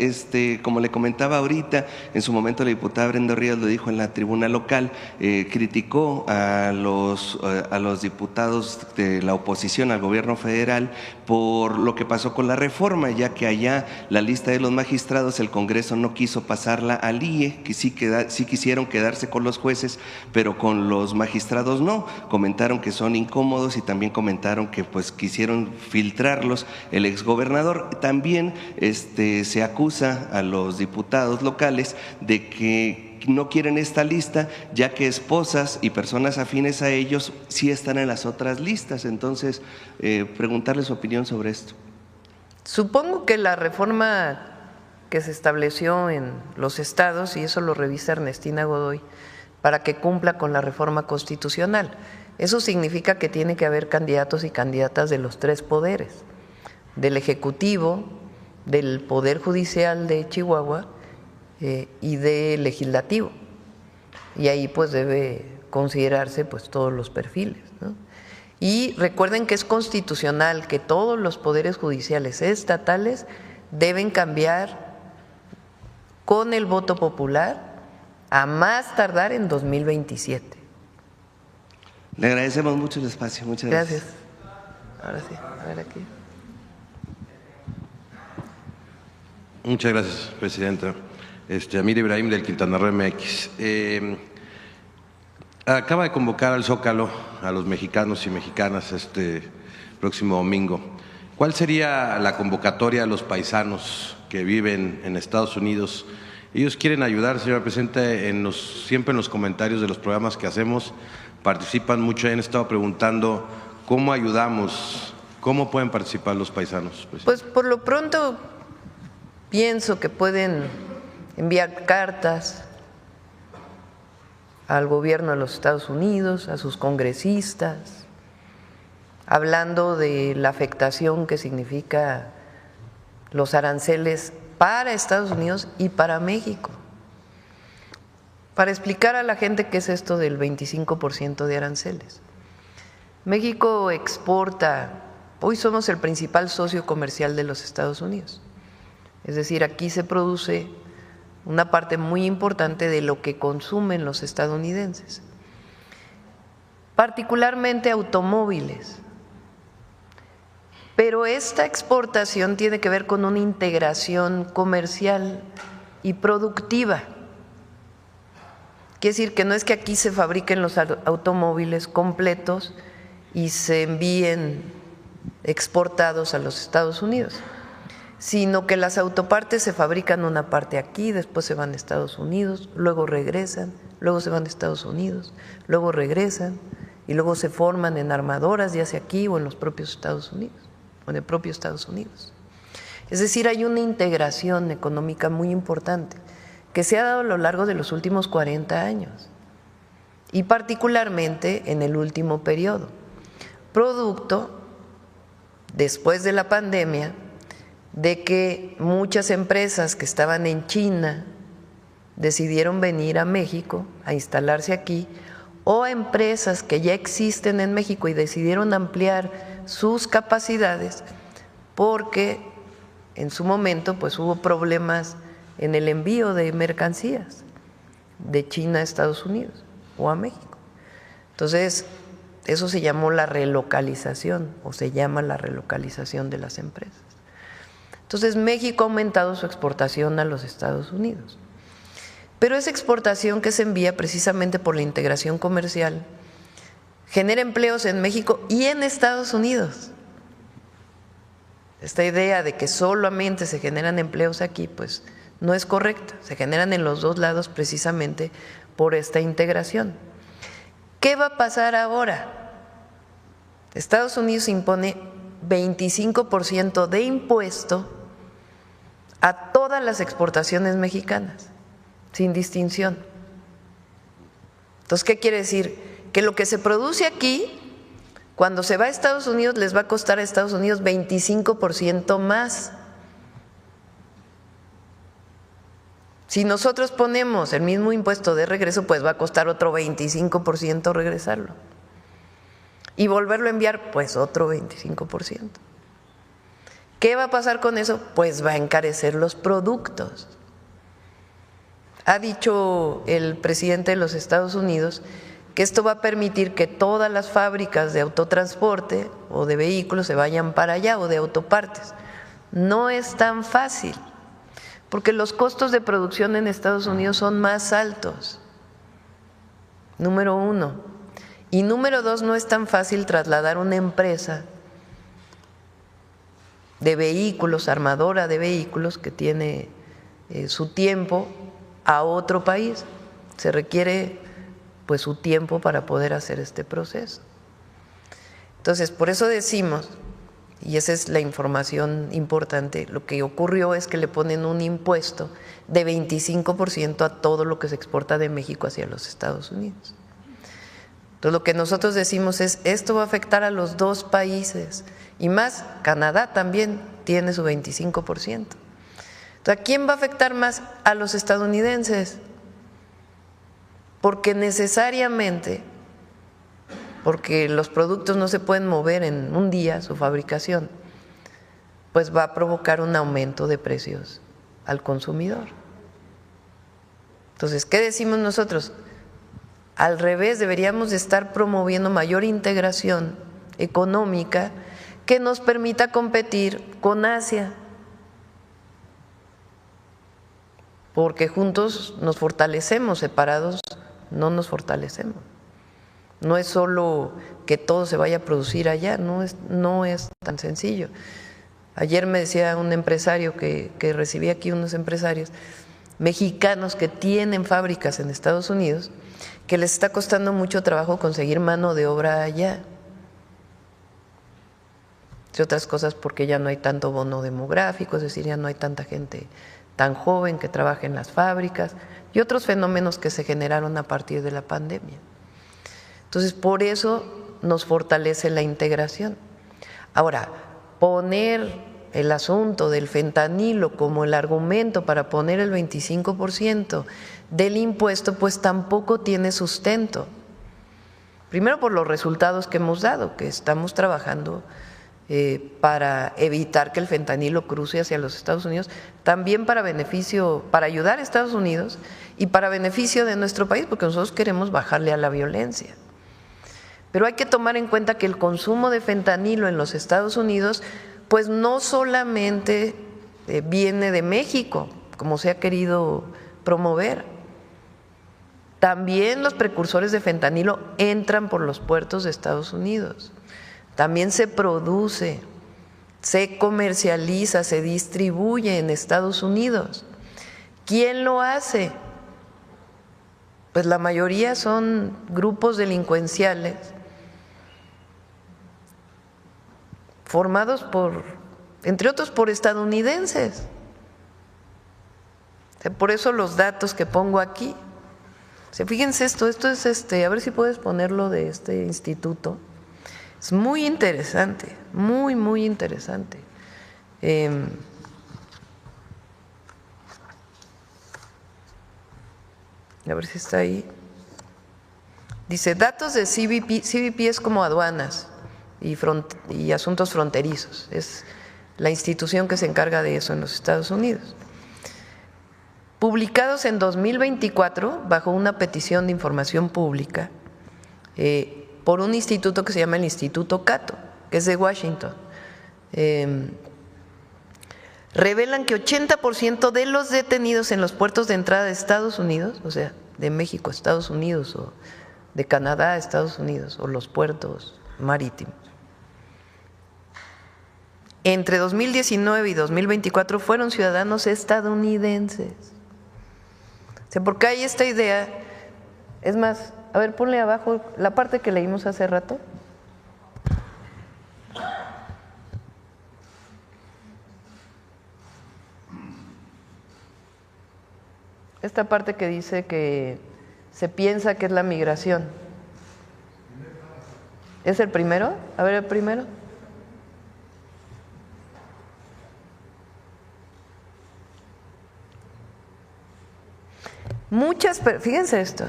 como le comentaba ahorita, en su momento la diputada Brenda Ríos lo dijo en la tribuna local, criticó a los diputados de la oposición al gobierno federal por lo que pasó con la reforma, ya que allá la lista de los magistrados, el Congreso no quiso pasarla al IE, que sí quisieron quedarse con los jueces, pero con los magistrados no. Comentaron que son incómodos y también comentaron que pues quisieron filtrarlos. El exgobernador también se acusa a los diputados locales de que no quieren esta lista, ya que esposas y personas afines a ellos sí están en las otras listas. Entonces, preguntarle su opinión sobre esto. Supongo que la reforma que se estableció en los estados, y eso lo revisa Ernestina Godoy, para que cumpla con la reforma constitucional. Eso significa que tiene que haber candidatos y candidatas de los tres poderes, del Ejecutivo, del Poder Judicial de Chihuahua y del Legislativo. Y ahí pues debe considerarse pues todos los perfiles, ¿no? Y recuerden que es constitucional que todos los poderes judiciales estatales deben cambiar con el voto popular a más tardar en 2027. Le agradecemos mucho el espacio. Muchas gracias. Ahora sí, a ver aquí. Muchas gracias, Presidenta. Amir Ibrahim del Quintana Roo MX. Acaba de convocar al Zócalo a los mexicanos y mexicanas este próximo domingo. ¿Cuál sería la convocatoria a los paisanos que viven en Estados Unidos? Ellos quieren ayudar, señora Presidenta, siempre en los comentarios de los programas que hacemos, participan mucho y han estado preguntando cómo ayudamos, cómo pueden participar los paisanos. Presidenta. Pues por lo pronto pienso que pueden enviar cartas al gobierno de los Estados Unidos, a sus congresistas, hablando de la afectación que significa los aranceles para Estados Unidos y para México, para explicar a la gente qué es esto del 25% de aranceles. México exporta, hoy somos el principal socio comercial de los Estados Unidos, es decir, aquí se produce una parte muy importante de lo que consumen los estadounidenses, particularmente automóviles. Pero esta exportación tiene que ver con una integración comercial y productiva. Quiere decir que no es que aquí se fabriquen los automóviles completos y se envíen exportados a los Estados Unidos, sino que las autopartes se fabrican una parte aquí, después se van a Estados Unidos, luego regresan, luego se van a Estados Unidos, luego regresan y luego se forman en armadoras, ya sea aquí o en los propios Estados Unidos, o en el propio Estados Unidos. Es decir, hay una integración económica muy importante que se ha dado a lo largo de los últimos 40 años y particularmente en el último periodo, producto después de la pandemia de que muchas empresas que estaban en China decidieron venir a México a instalarse aquí, o empresas que ya existen en México y decidieron ampliar sus capacidades porque en su momento pues hubo problemas en el envío de mercancías de China a Estados Unidos o a México. Entonces, eso se llamó la relocalización, o se llama la relocalización de las empresas. Entonces, México ha aumentado su exportación a los Estados Unidos. Pero esa exportación que se envía precisamente por la integración comercial genera empleos en México y en Estados Unidos. Esta idea de que solamente se generan empleos aquí, pues no es correcta. Se generan en los dos lados precisamente por esta integración. ¿Qué va a pasar ahora? Estados Unidos impone 25% de impuesto a todas las exportaciones mexicanas, sin distinción. Entonces, ¿qué quiere decir? Que lo que se produce aquí, Cuando se va a Estados Unidos, les va a costar a Estados Unidos 25% más. Si nosotros ponemos el mismo impuesto de regreso, pues va a costar otro 25% regresarlo. Y volverlo a enviar, pues otro 25%. ¿Qué va a pasar con eso? Pues va a encarecer los productos. Ha dicho el presidente de los Estados Unidos que esto va a permitir que todas las fábricas de autotransporte o de vehículos se vayan para allá, o de autopartes. No es tan fácil, porque los costos de producción en Estados Unidos son más altos, número uno. Y número dos, no es tan fácil trasladar una empresa de vehículos, armadora de vehículos, que tiene su tiempo, a otro país. Se requiere pues su tiempo para poder hacer este proceso. Entonces, por eso decimos, y esa es la información importante, lo que ocurrió es que le ponen un impuesto de 25% a todo lo que se exporta de México hacia los Estados Unidos. Entonces, lo que nosotros decimos es, esto va a afectar a los dos países, y más, Canadá también tiene su 25%. Entonces, ¿a quién va a afectar más? A los estadounidenses, porque necesariamente, porque los productos no se pueden mover en un día, su fabricación, pues va a provocar un aumento de precios al consumidor. Entonces, ¿qué decimos nosotros? Al revés, deberíamos de estar promoviendo mayor integración económica que nos permita competir con Asia, porque juntos nos fortalecemos, separados no nos fortalecemos. No es solo que todo se vaya a producir allá, no es tan sencillo. Ayer me decía un empresario que recibí aquí, unos empresarios mexicanos que tienen fábricas en Estados Unidos, que les está costando mucho trabajo conseguir mano de obra allá. Y otras cosas porque ya no hay tanto bono demográfico, es decir, ya no hay tanta gente tan joven que trabaja en las fábricas, y otros fenómenos que se generaron a partir de la pandemia. Entonces, por eso nos fortalece la integración. Ahora, poner el asunto del fentanilo como el argumento para poner el 25% del impuesto, pues tampoco tiene sustento. Primero, por los resultados que hemos dado, que estamos trabajando para evitar que el fentanilo cruce hacia los Estados Unidos, también para beneficio, para ayudar a Estados Unidos y para beneficio de nuestro país, porque nosotros queremos bajarle a la violencia. Pero hay que tomar en cuenta que el consumo de fentanilo en los Estados Unidos, pues no solamente viene de México, como se ha querido promover. También los precursores de fentanilo entran por los puertos de Estados Unidos. También se produce, se comercializa, se distribuye en Estados Unidos. ¿Quién lo hace? Pues la mayoría son grupos delincuenciales formados por, entre otros, por estadounidenses. Por eso los datos que pongo aquí. Fíjense esto es a ver si puedes ponerlo de este instituto. Es muy interesante, muy, muy interesante. A ver si está ahí. Dice, datos de CBP. CBP es como aduanas y asuntos fronterizos. Es la institución que se encarga de eso en los Estados Unidos. Publicados en 2024 bajo una petición de información pública por un instituto que se llama el Instituto Cato, que es de Washington, revelan que 80% de los detenidos en los puertos de entrada de Estados Unidos, o sea, de México a Estados Unidos o de Canadá a Estados Unidos, o los puertos marítimos, entre 2019 y 2024 fueron ciudadanos estadounidenses. O sea, porque hay esta idea, es más, a ver, ponle abajo la parte que leímos hace rato. Esta parte que dice que se piensa que es la migración. ¿Es el primero? A ver, el primero. Fíjense esto.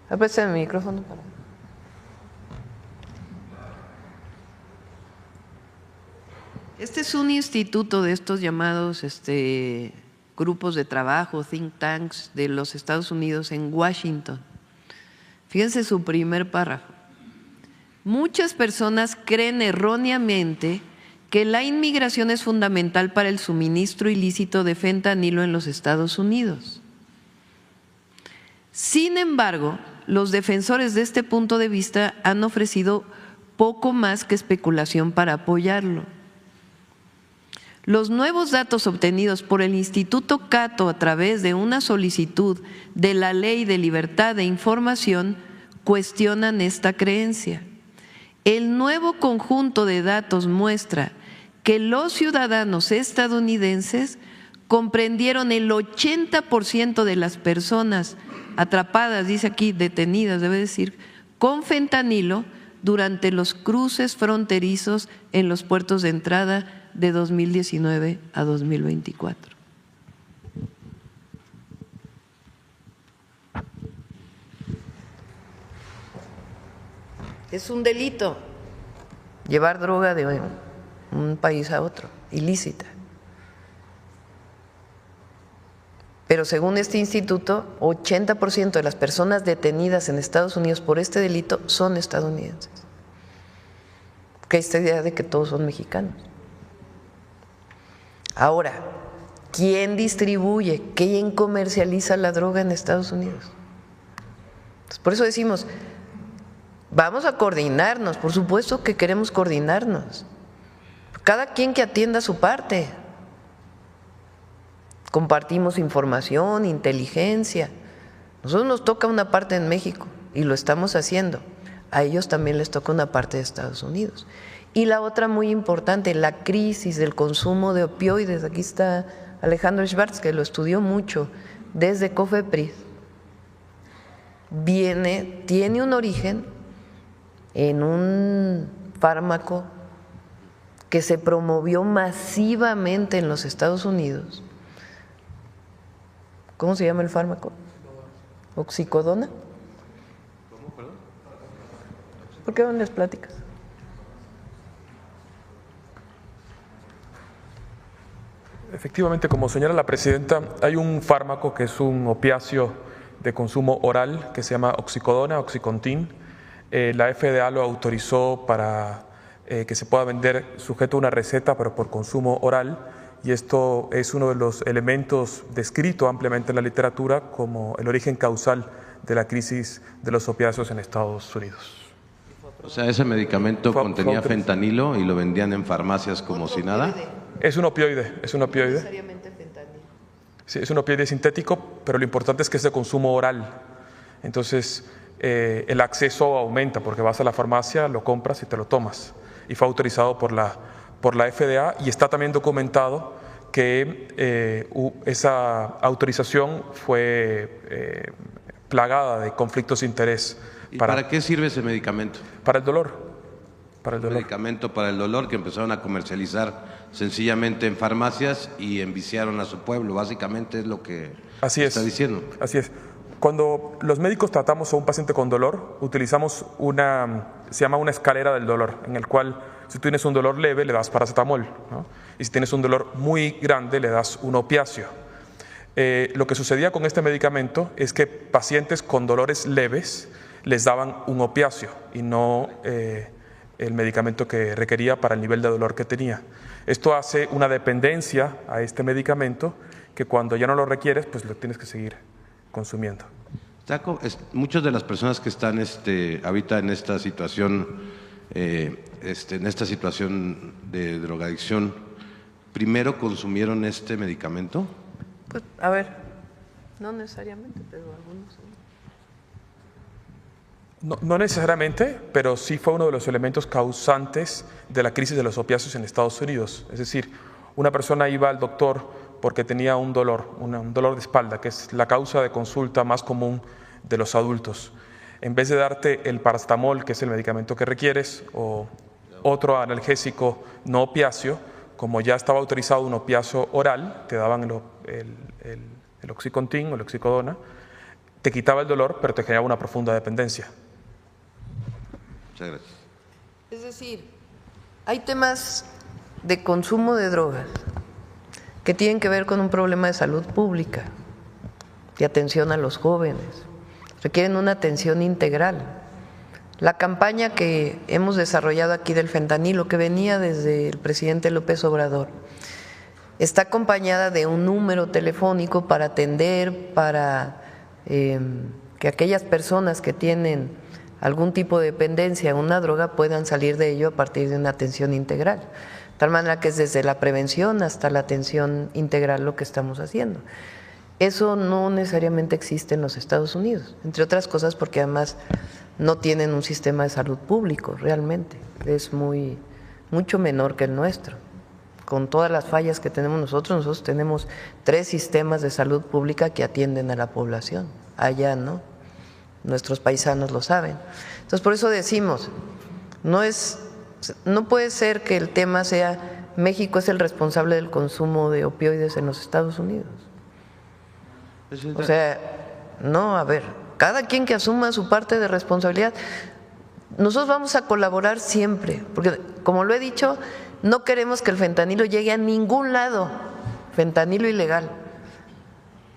Apresten el micrófono para. Este es un instituto de estos llamados grupos de trabajo, think tanks de los Estados Unidos en Washington. Fíjense su primer párrafo. Muchas personas creen erróneamente que la inmigración es fundamental para el suministro ilícito de fentanilo en los Estados Unidos. Sin embargo, los defensores de este punto de vista han ofrecido poco más que especulación para apoyarlo. Los nuevos datos obtenidos por el Instituto Cato a través de una solicitud de la Ley de Libertad de Información cuestionan esta creencia. El nuevo conjunto de datos muestra que los ciudadanos estadounidenses comprendieron el 80% de las personas atrapadas, dice aquí, detenidas, debe decir, con fentanilo durante los cruces fronterizos en los puertos de entrada de 2019 a 2024. Es un delito llevar droga de un país a otro, ilícita. Pero según este instituto, 80% de las personas detenidas en Estados Unidos por este delito son estadounidenses. Que esta idea de que todos son mexicanos. Ahora, ¿quién distribuye, quién comercializa la droga en Estados Unidos? Entonces, por eso decimos, vamos a coordinarnos, por supuesto que queremos coordinarnos. Cada quien que atienda su parte. Compartimos información, inteligencia. Nosotros nos toca una parte en México y lo estamos haciendo. A ellos también les toca una parte de Estados Unidos. Y la otra muy importante, la crisis del consumo de opioides. Aquí está Alejandro Schwartz, que lo estudió mucho desde COFEPRIS. Tiene un origen en un fármaco que se promovió masivamente en los Estados Unidos. ¿Cómo se llama el fármaco? ¿Oxicodona? ¿Cómo, perdón? ¿Por qué no les platicas? Efectivamente, como señala la presidenta, hay un fármaco que es un opiáceo de consumo oral que se llama oxicodona, Oxycontin. La FDA lo autorizó para que se pueda vender sujeto a una receta, pero por consumo oral, y esto es uno de los elementos descrito ampliamente en la literatura como el origen causal de la crisis de los opiáceos en Estados Unidos. O sea, ese medicamento contenía fentanilo y lo vendían en farmacias como si nada. Es un opioide, es un opioide. Necesariamente fentanilo. Sí, es un opioide sintético, pero lo importante es que es de consumo oral. Entonces, el acceso aumenta porque vas a la farmacia, lo compras y te lo tomas. Y fue autorizado por la FDA y está también documentado que esa autorización fue plagada de conflictos de interés. ¿Y para qué sirve ese medicamento? Para el dolor. Para el dolor. Medicamento para el dolor que empezaron a comercializar sencillamente en farmacias y enviciaron a su pueblo. Básicamente es lo que está diciendo. Así es. Cuando los médicos tratamos a un paciente con dolor, utilizamos se llama una escalera del dolor, en el cual si tú tienes un dolor leve le das paracetamol, ¿no? Y si tienes un dolor muy grande le das un opiáceo. Lo que sucedía con este medicamento es que pacientes con dolores leves les daban un opiáceo y no el medicamento que requería para el nivel de dolor que tenía. Esto hace una dependencia a este medicamento que cuando ya no lo requieres, pues lo tienes que seguir consumiendo. Muchas de las personas que están ahorita en esta situación, de drogadicción, ¿primero consumieron este medicamento? Pues, a ver, no necesariamente, pero algunos. No necesariamente, pero sí fue uno de los elementos causantes de la crisis de los opiáceos en Estados Unidos. Es decir, una persona iba al doctor porque tenía un dolor de espalda, que es la causa de consulta más común de los adultos. en vez de darte el paracetamol, que es el medicamento que requieres, o otro analgésico no opiáceo, como ya estaba autorizado un opiáceo oral, te daban el Oxycontin o el Oxycodona, te quitaba el dolor, pero te generaba una profunda dependencia. Muchas gracias. Es decir, hay temas de consumo de drogas que tienen que ver con un problema de salud pública, de atención a los jóvenes, requieren una atención integral. La campaña que hemos desarrollado aquí del fentanilo, que venía desde el presidente López Obrador, está acompañada de un número telefónico para atender, para que aquellas personas que tienen algún tipo de dependencia a una droga puedan salir de ello a partir de una atención integral. De tal manera que es desde la prevención hasta la atención integral lo que estamos haciendo. Eso no necesariamente existe en los Estados Unidos, entre otras cosas porque además no tienen un sistema de salud público realmente, es mucho menor que el nuestro. Con todas las fallas que tenemos nosotros tenemos 3 sistemas de salud pública que atienden a la población, allá no, nuestros paisanos lo saben. Entonces por eso decimos, no puede ser que el tema sea México es el responsable del consumo de opioides en los Estados Unidos. O sea, no, a ver, cada quien que asuma su parte de responsabilidad. Nosotros vamos a colaborar siempre, porque como lo he dicho, no queremos que el fentanilo llegue a ningún lado, fentanilo ilegal,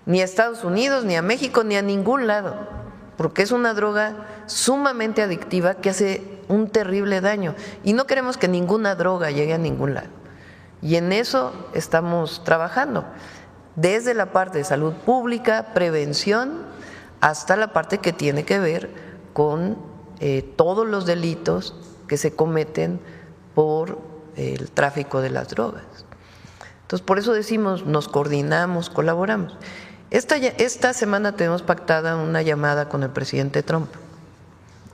ni a Estados Unidos, ni a México, ni a ningún lado, porque es una droga sumamente adictiva que hace un terrible daño y no queremos que ninguna droga llegue a ningún lado. Y en eso estamos trabajando, desde la parte de salud pública, prevención, hasta la parte que tiene que ver con todos los delitos que se cometen por el tráfico de las drogas. Entonces, por eso decimos, nos coordinamos, colaboramos. Esta semana tenemos pactada una llamada con el presidente Trump.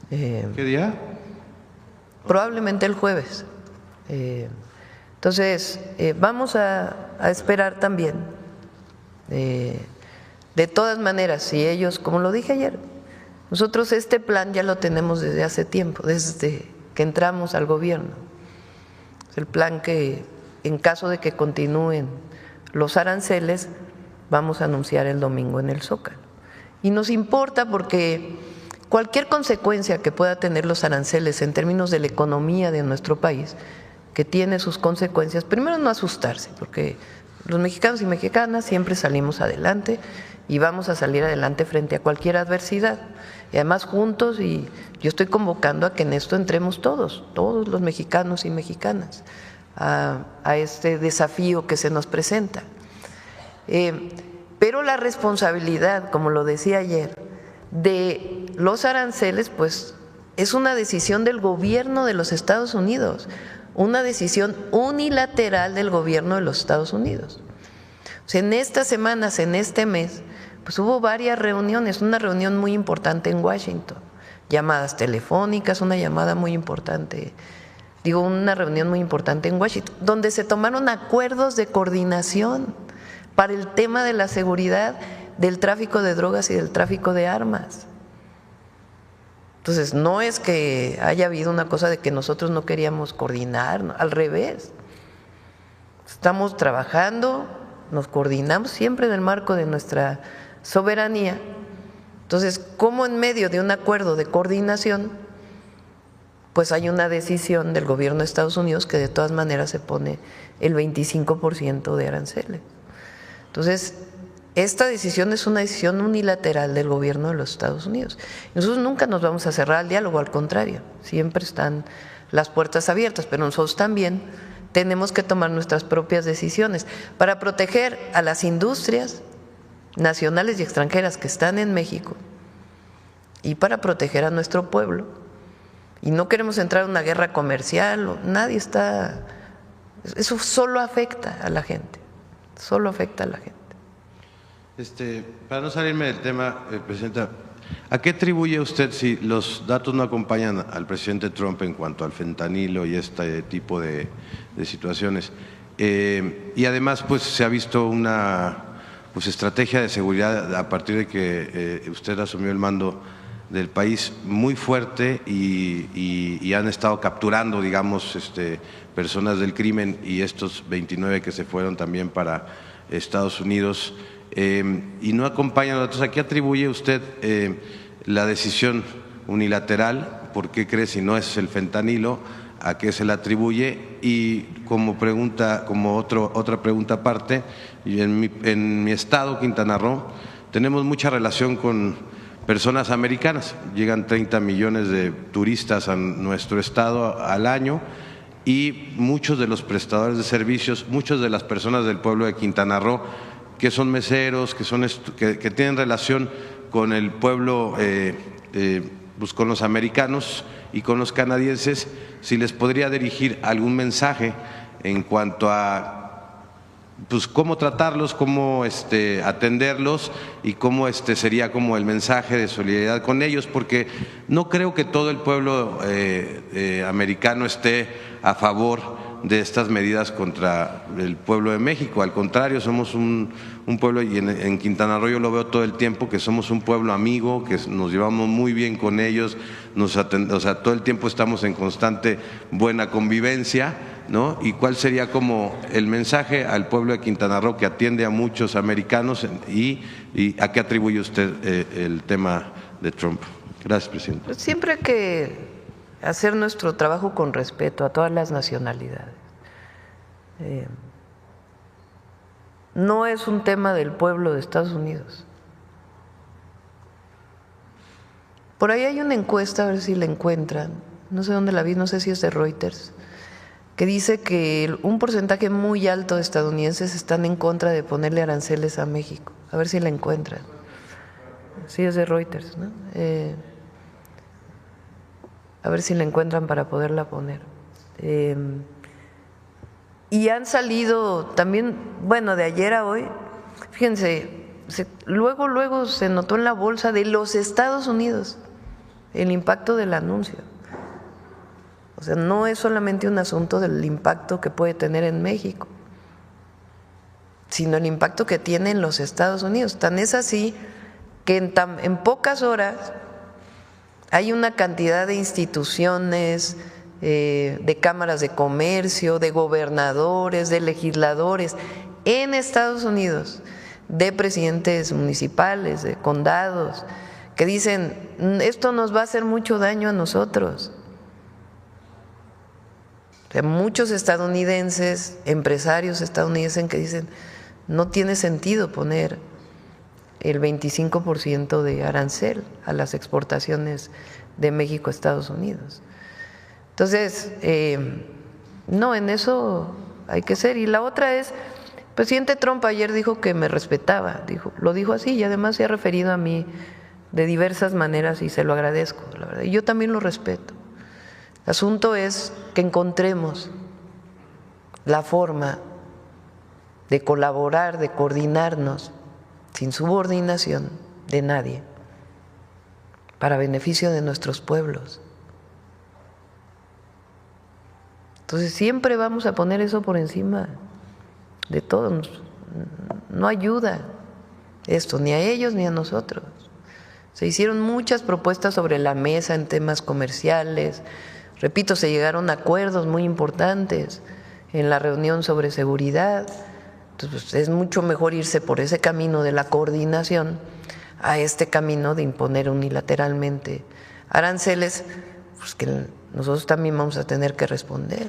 ¿Qué día? Probablemente el jueves. Entonces, vamos a esperar también. De todas maneras, si ellos, como lo dije ayer, nosotros este plan ya lo tenemos desde hace tiempo, desde que entramos al gobierno. Es el plan que, en caso de que continúen los aranceles, vamos a anunciar el domingo en el Zócalo. Y nos importa porque cualquier consecuencia que pueda tener los aranceles en términos de la economía de nuestro país, que tiene sus consecuencias, primero no asustarse, porque los mexicanos y mexicanas siempre salimos adelante y vamos a salir adelante frente a cualquier adversidad. Y además juntos, y yo estoy convocando a que en esto entremos todos los mexicanos y mexicanas, a este desafío que se nos presenta. Pero la responsabilidad, como lo decía ayer, de los aranceles, pues es una decisión del gobierno de los Estados Unidos, una decisión unilateral del gobierno de los Estados Unidos. O sea, en estas semanas, en este mes, pues hubo varias reuniones, una reunión muy importante en Washington, llamadas telefónicas, una llamada muy importante, una reunión muy importante en Washington, donde se tomaron acuerdos de coordinación para el tema de la seguridad del tráfico de drogas y del tráfico de armas. Entonces, no es que haya habido una cosa de que nosotros no queríamos coordinar, no, al revés. Estamos trabajando, nos coordinamos siempre en el marco de nuestra soberanía. Entonces, ¿cómo en medio de un acuerdo de coordinación, pues hay una decisión del gobierno de Estados Unidos que de todas maneras se pone el 25% de aranceles? Entonces, esta decisión es una decisión unilateral del gobierno de los Estados Unidos. Nosotros nunca nos vamos a cerrar al diálogo, al contrario, siempre están las puertas abiertas, pero nosotros también tenemos que tomar nuestras propias decisiones para proteger a las industrias nacionales y extranjeras que están en México y para proteger a nuestro pueblo. Y no queremos entrar en una guerra comercial, nadie está… Eso solo afecta a la gente, solo afecta a la gente. Para no salirme del tema, Presidenta, ¿a qué atribuye usted, si los datos no acompañan al presidente Trump en cuanto al fentanilo y este tipo de situaciones? Y además, pues se ha visto una estrategia de seguridad a partir de que usted asumió el mando del país muy fuerte y han estado capturando, digamos, personas del crimen, y estos 29 que se fueron también para Estados Unidos, y no acompañan a los datos. ¿A qué atribuye usted la decisión unilateral? ¿Por qué cree, si no es el fentanilo, a qué se le atribuye? Y como pregunta, como otra pregunta aparte, en mi estado, Quintana Roo, tenemos mucha relación con personas americanas. Llegan 30 millones de turistas a nuestro estado al año, y muchos de los prestadores de servicios, muchas de las personas del pueblo de Quintana Roo, que son meseros, que tienen relación con el pueblo, pues con los americanos y con los canadienses, si les podría dirigir algún mensaje en cuanto a pues cómo tratarlos, cómo atenderlos, y cómo sería como el mensaje de solidaridad con ellos, porque no creo que todo el pueblo americano esté a favor de estas medidas contra el pueblo de México. Al contrario, somos un pueblo, y en Quintana Roo yo lo veo todo el tiempo, que somos un pueblo amigo, que nos llevamos muy bien con ellos, o sea, todo el tiempo estamos en constante buena convivencia, ¿no? ¿Y cuál sería como el mensaje al pueblo de Quintana Roo, que atiende a muchos americanos, y a qué atribuye usted el tema de Trump? Gracias, presidente. Pues siempre hay que hacer nuestro trabajo con respeto a todas las nacionalidades. No es un tema del pueblo de Estados Unidos. Por ahí hay una encuesta, a ver si la encuentran, no sé dónde la vi, no sé si es de Reuters, que dice que un porcentaje muy alto de estadounidenses están en contra de ponerle aranceles a México. A ver si la encuentran. Sí, es de Reuters, ¿no? A ver si la encuentran para poderla poner. Y han salido también, bueno, de ayer a hoy, fíjense, luego se notó en la bolsa de los Estados Unidos el impacto del anuncio. O sea, no es solamente un asunto del impacto que puede tener en México, sino el impacto que tiene en los Estados Unidos. Tan es así que en pocas horas hay una cantidad de instituciones, de cámaras de comercio, de gobernadores, de legisladores en Estados Unidos, de presidentes municipales, de condados, que dicen, esto nos va a hacer mucho daño a nosotros. O sea, muchos estadounidenses, empresarios estadounidenses que dicen, no tiene sentido poner el 25% de arancel a las exportaciones de México a Estados Unidos. Entonces, no, en eso hay que ser. Y la otra es, el presidente Trump ayer dijo que me respetaba, lo dijo así, y además se ha referido a mí de diversas maneras y se lo agradezco, la verdad. Y yo también lo respeto. El asunto es que encontremos la forma de colaborar, de coordinarnos, sin subordinación de nadie, para beneficio de nuestros pueblos. Entonces siempre vamos a poner eso por encima de todo. No ayuda esto ni a ellos ni a nosotros. Se hicieron muchas propuestas sobre la mesa en temas comerciales. Repito, se llegaron a acuerdos muy importantes en la reunión sobre seguridad. Entonces, es mucho mejor irse por ese camino de la coordinación a este camino de imponer unilateralmente aranceles, pues que nosotros también vamos a tener que responder.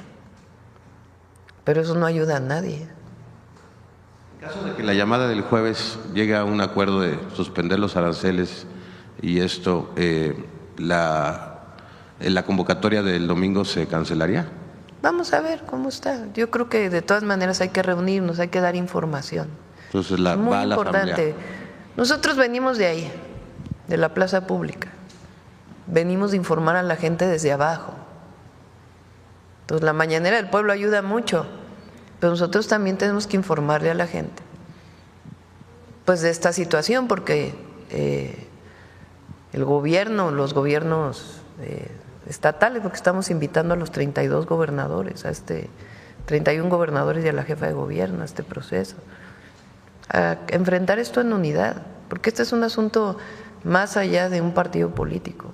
Pero eso no ayuda a nadie. En caso de que la llamada del jueves llegue a un acuerdo de suspender los aranceles y esto, la convocatoria del domingo se cancelaría. Vamos a ver cómo está. Yo creo que de todas maneras hay que reunirnos, hay que dar información. Entonces, es muy va a la importante. asamblea. Nosotros venimos de ahí, de la plaza pública. Venimos de informar a la gente desde abajo. Entonces, la mañanera del pueblo ayuda mucho, pero nosotros también tenemos que informarle a la gente pues de esta situación, porque el gobierno, los gobiernos estatales, porque estamos invitando a los 32 gobernadores, 31 gobernadores y a la jefa de gobierno a este proceso, a enfrentar esto en unidad, porque este es un asunto más allá de un partido político.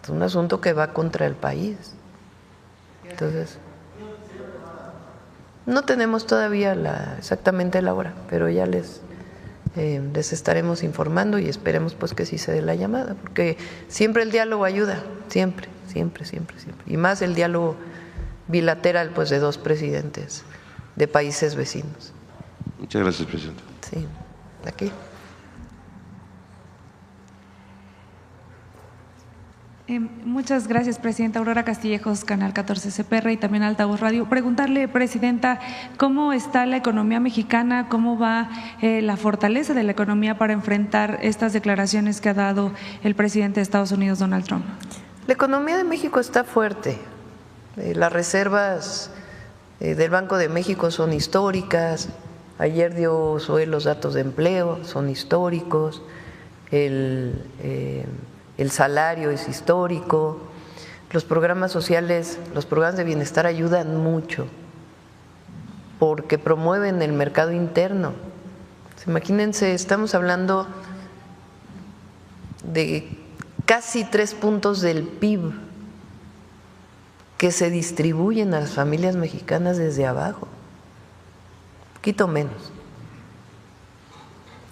Es un asunto que va contra el país. Entonces, no tenemos todavía exactamente la hora, pero ya les estaremos informando y esperemos pues que sí se dé la llamada, porque siempre el diálogo ayuda, siempre. Y más el diálogo bilateral pues de dos presidentes de países vecinos. Muchas gracias, presidente. Sí, aquí. Muchas gracias, presidenta. Aurora Castillejos, Canal 14 CPR y también Altavoz Radio. Preguntarle, presidenta, ¿cómo está la economía mexicana? ¿Cómo va la fortaleza de la economía para enfrentar estas declaraciones que ha dado el presidente de Estados Unidos, Donald Trump? La economía de México está fuerte. Las reservas del Banco de México son históricas. Ayer dio Zoé los datos de empleo, son históricos. El salario es histórico, los programas sociales, los programas de bienestar ayudan mucho porque promueven el mercado interno. Imagínense, estamos hablando de casi 3 puntos del PIB que se distribuyen a las familias mexicanas desde abajo, poquito menos,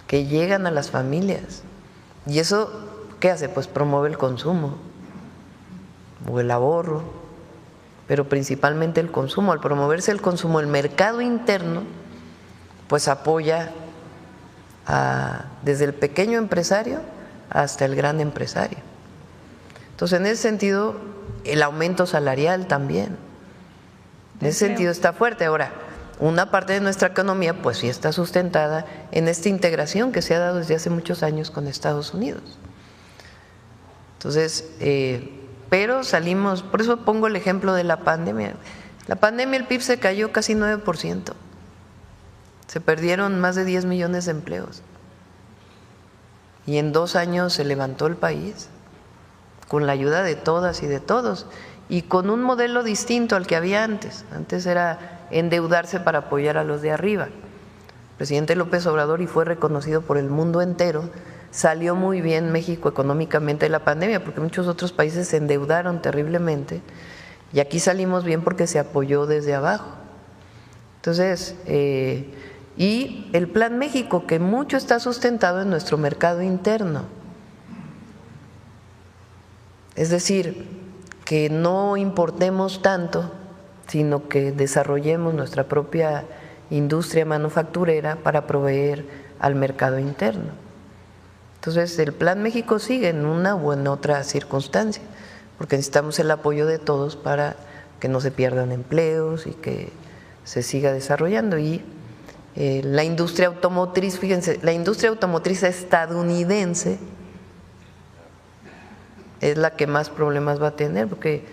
que llegan a las familias. Y eso, ¿qué hace? Pues promueve el consumo o el ahorro, pero principalmente el consumo. Al promoverse el consumo, el mercado interno, pues apoya desde el pequeño empresario hasta el gran empresario. Entonces, en ese sentido, el aumento salarial también. En ese sentido está fuerte. Ahora, una parte de nuestra economía, pues sí está sustentada en esta integración que se ha dado desde hace muchos años con Estados Unidos. Entonces, pero salimos, por eso pongo el ejemplo de la pandemia. La pandemia, el PIB se cayó casi 9%. Se perdieron más de 10 millones de empleos. Y en 2 años se levantó el país, con la ayuda de todas y de todos, y con un modelo distinto al que había antes. Antes era endeudarse para apoyar a los de arriba. El presidente López Obrador, y fue reconocido por el mundo entero, salió muy bien México económicamente de la pandemia, porque muchos otros países se endeudaron terriblemente, y aquí salimos bien porque se apoyó desde abajo. Entonces, y el Plan México, que mucho está sustentado en nuestro mercado interno, es decir, que no importemos tanto, sino que desarrollemos nuestra propia industria manufacturera para proveer al mercado interno. Entonces, el Plan México sigue en una o en otra circunstancia, porque necesitamos el apoyo de todos para que no se pierdan empleos y que se siga desarrollando. Y la industria automotriz, fíjense, la industria automotriz estadounidense es la que más problemas va a tener, porque,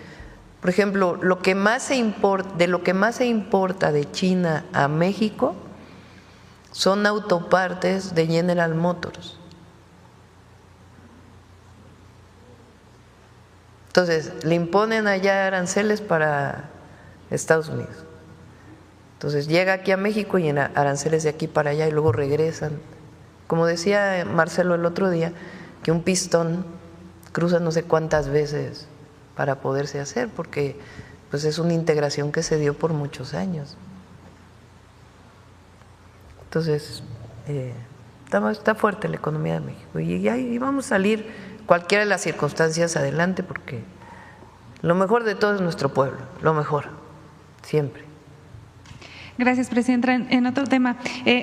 por ejemplo, de lo que más se importa de China a México son autopartes de General Motors. Entonces, le imponen allá aranceles para Estados Unidos. Entonces, llega aquí a México y en aranceles de aquí para allá y luego regresan. Como decía Marcelo el otro día, que un pistón cruza no sé cuántas veces para poderse hacer, porque pues es una integración que se dio por muchos años. Entonces, está fuerte la economía de México y ahí vamos a salir cualquiera de las circunstancias adelante, porque lo mejor de todo es nuestro pueblo, lo mejor, siempre. Gracias, presidenta. En otro tema,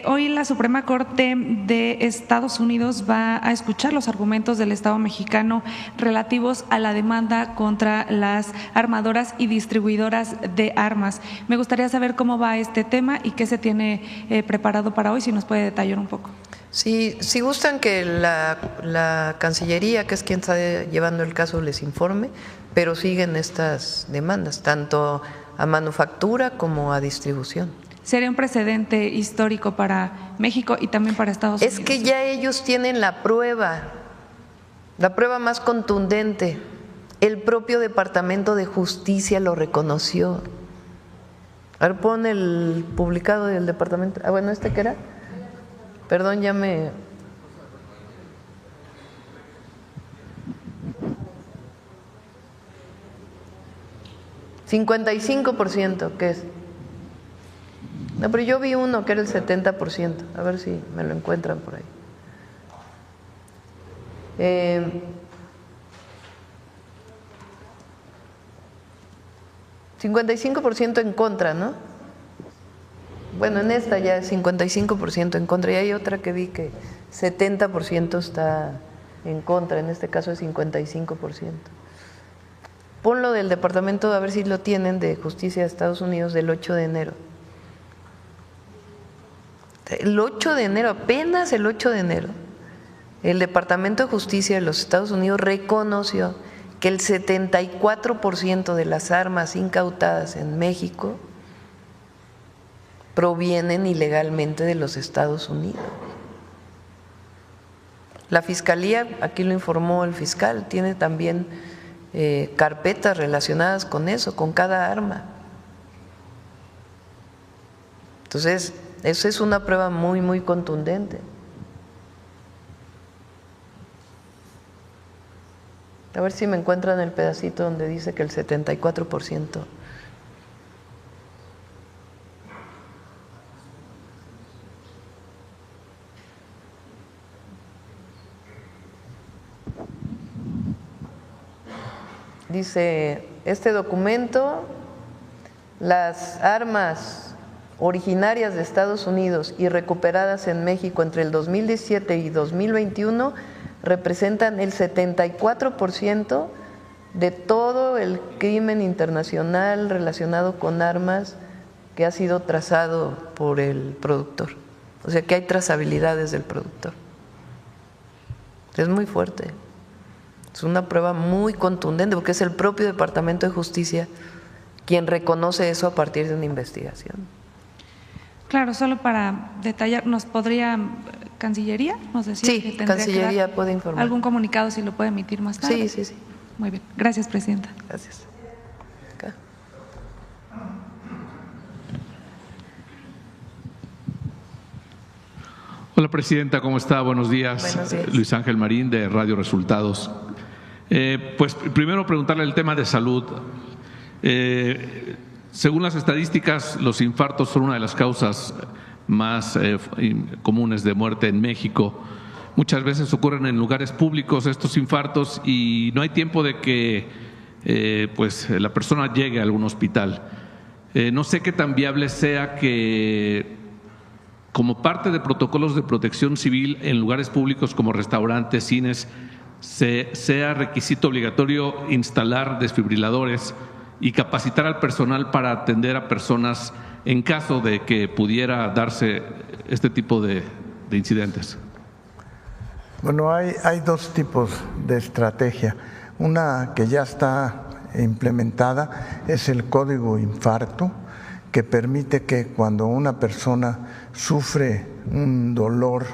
hoy la Suprema Corte de Estados Unidos va a escuchar los argumentos del Estado mexicano relativos a la demanda contra las armadoras y distribuidoras de armas. Me gustaría saber cómo va este tema y qué se tiene preparado para hoy, si nos puede detallar un poco. Sí, si gustan que la Cancillería, que es quien está llevando el caso, les informe, pero siguen estas demandas, tanto a manufactura como a distribución. Sería un precedente histórico para México y también para Estados Unidos. Es que ya ellos tienen la prueba más contundente. El propio Departamento de Justicia lo reconoció. A ver, pon el publicado del Departamento. ¿Qué era? Perdón, ya me… 55%, ¿qué es? No, pero yo vi uno que era el 70%. A ver si me lo encuentran por ahí. 55% en contra, ¿no? Bueno, en esta ya es 55% en contra y hay otra que vi que 70% está en contra, en este caso es 55%. Ponlo del Departamento, a ver si lo tienen, de Justicia de Estados Unidos del 8 de enero. El 8 de enero, apenas el 8 de enero, el Departamento de Justicia de los Estados Unidos reconoció que el 74% de las armas incautadas en México provienen ilegalmente de los Estados Unidos. La Fiscalía, aquí lo informó el fiscal, tiene también carpetas relacionadas con eso, con cada arma. Entonces, eso es una prueba muy, muy contundente. A ver si me encuentran el pedacito donde dice que el 74%. Dice este documento: las armas originarias de Estados Unidos y recuperadas en México entre el 2017 y 2021 representan el 74% de todo el crimen internacional relacionado con armas que ha sido trazado por el productor. O sea que hay trazabilidades del productor. Es muy fuerte. Es una prueba muy contundente porque es el propio Departamento de Justicia quien reconoce eso a partir de una investigación. Claro, solo para detallar, ¿nos podría Cancillería? Nos decía sí, que tendría Cancillería que dar puede informar. algún comunicado si lo puede emitir más tarde. Sí, sí, sí. Muy bien. Gracias, Presidenta. Gracias. Acá. Hola, Presidenta, ¿cómo está? Buenos días. Buenos días. Luis Ángel Marín, de Radio Resultados. Pues primero preguntarle el tema de salud. Según las estadísticas, los infartos son una de las causas más comunes de muerte en México. Muchas veces ocurren en lugares públicos estos infartos y no hay tiempo de que pues la persona llegue a algún hospital. No sé qué tan viable sea que, como parte de protocolos de protección civil en lugares públicos como restaurantes, cines, sea requisito obligatorio instalar desfibriladores y capacitar al personal para atender a personas en caso de que pudiera darse este tipo de incidentes. Bueno, hay dos tipos de estrategia. Una que ya está implementada es el código infarto, que permite que cuando una persona sufre un dolor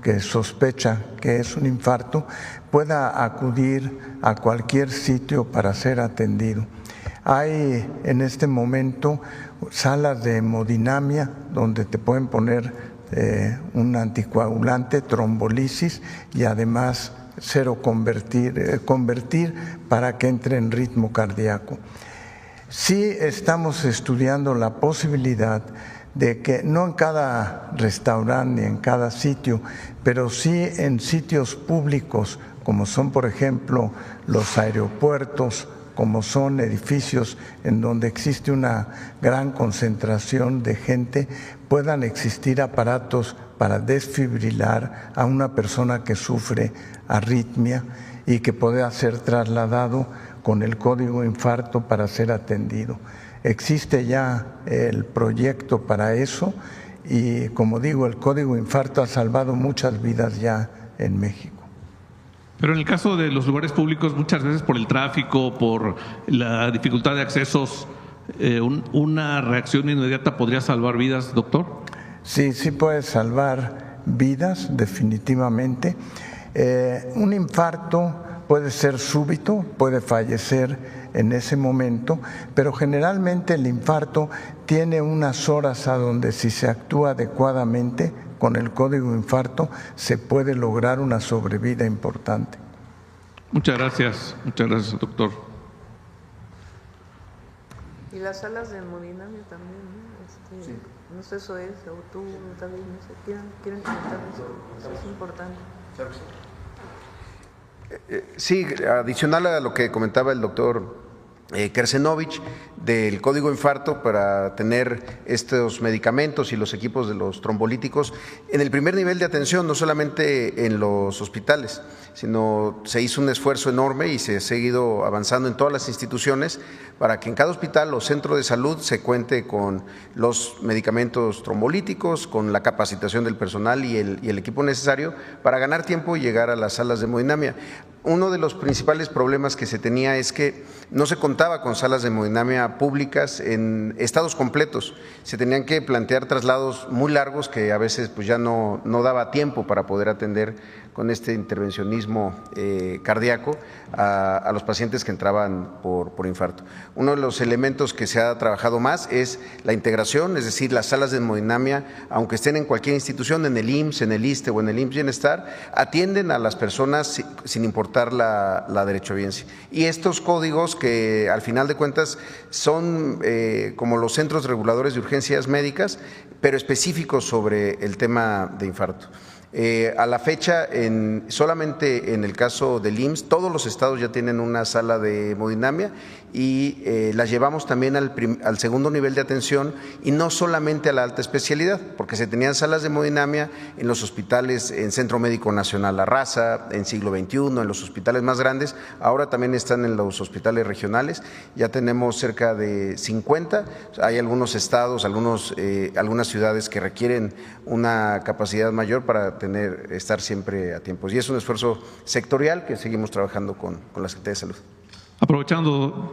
que sospecha que es un infarto, pueda acudir a cualquier sitio para ser atendido. Hay en este momento salas de hemodinamia donde te pueden poner un anticoagulante, trombolisis y además convertir para que entre en ritmo cardíaco. Sí estamos estudiando la posibilidad de que no en cada restaurante ni en cada sitio, pero sí en sitios públicos como son, por ejemplo, los aeropuertos, como son edificios en donde existe una gran concentración de gente, puedan existir aparatos para desfibrilar a una persona que sufre arritmia y que pueda ser trasladado con el código infarto para ser atendido. Existe ya el proyecto para eso y, como digo, el código infarto ha salvado muchas vidas ya en México. Pero en el caso de los lugares públicos, muchas veces por el tráfico, por la dificultad de accesos, ¿una reacción inmediata podría salvar vidas, doctor? Sí, sí puede salvar vidas, definitivamente. Un infarto puede ser súbito, puede fallecer en ese momento, pero generalmente el infarto tiene unas horas a donde, si se actúa adecuadamente con el código infarto, se puede lograr una sobrevida importante. Muchas gracias, doctor. Y las salas de hemodinamia también, ¿no? Sí. No sé, eso es, o tú, David, no sé, ¿quieren comentar eso? Eso es importante. Sí, adicional a lo que comentaba el doctor Kersenovich, del código infarto para tener estos medicamentos y los equipos de los trombolíticos en el primer nivel de atención, no solamente en los hospitales, sino se hizo un esfuerzo enorme y se ha seguido avanzando en todas las instituciones para que en cada hospital o centro de salud se cuente con los medicamentos trombolíticos, con la capacitación del personal y el equipo necesario para ganar tiempo y llegar a las salas de hemodinamia. Uno de los principales problemas que se tenía es que no se contaba con salas de hemodinamia públicas en estados completos. Se tenían que plantear traslados muy largos que a veces pues ya no daba tiempo para poder atender con este intervencionismo cardíaco a los pacientes que entraban por infarto. Uno de los elementos que se ha trabajado más es la integración, es decir, las salas de hemodinamia, aunque estén en cualquier institución, en el IMSS, en el ISSSTE o en el IMSS Bienestar, atienden a las personas sin importar la derechohabiencia. Y estos códigos que al final de cuentas son como los centros reguladores de urgencias médicas, pero específicos sobre el tema de infarto. A la fecha, solamente en el caso del IMSS, todos los estados ya tienen una sala de hemodinamia y las llevamos también al segundo nivel de atención y no solamente a la alta especialidad, porque se tenían salas de hemodinamia en los hospitales, en Centro Médico Nacional La Raza, en Siglo XXI, en los hospitales más grandes, ahora también están en los hospitales regionales, ya tenemos cerca de 50, hay algunos estados, algunas ciudades que requieren una capacidad mayor para estar siempre a tiempo. Y es un esfuerzo sectorial que seguimos trabajando con la Secretaría de Salud. Aprovechando,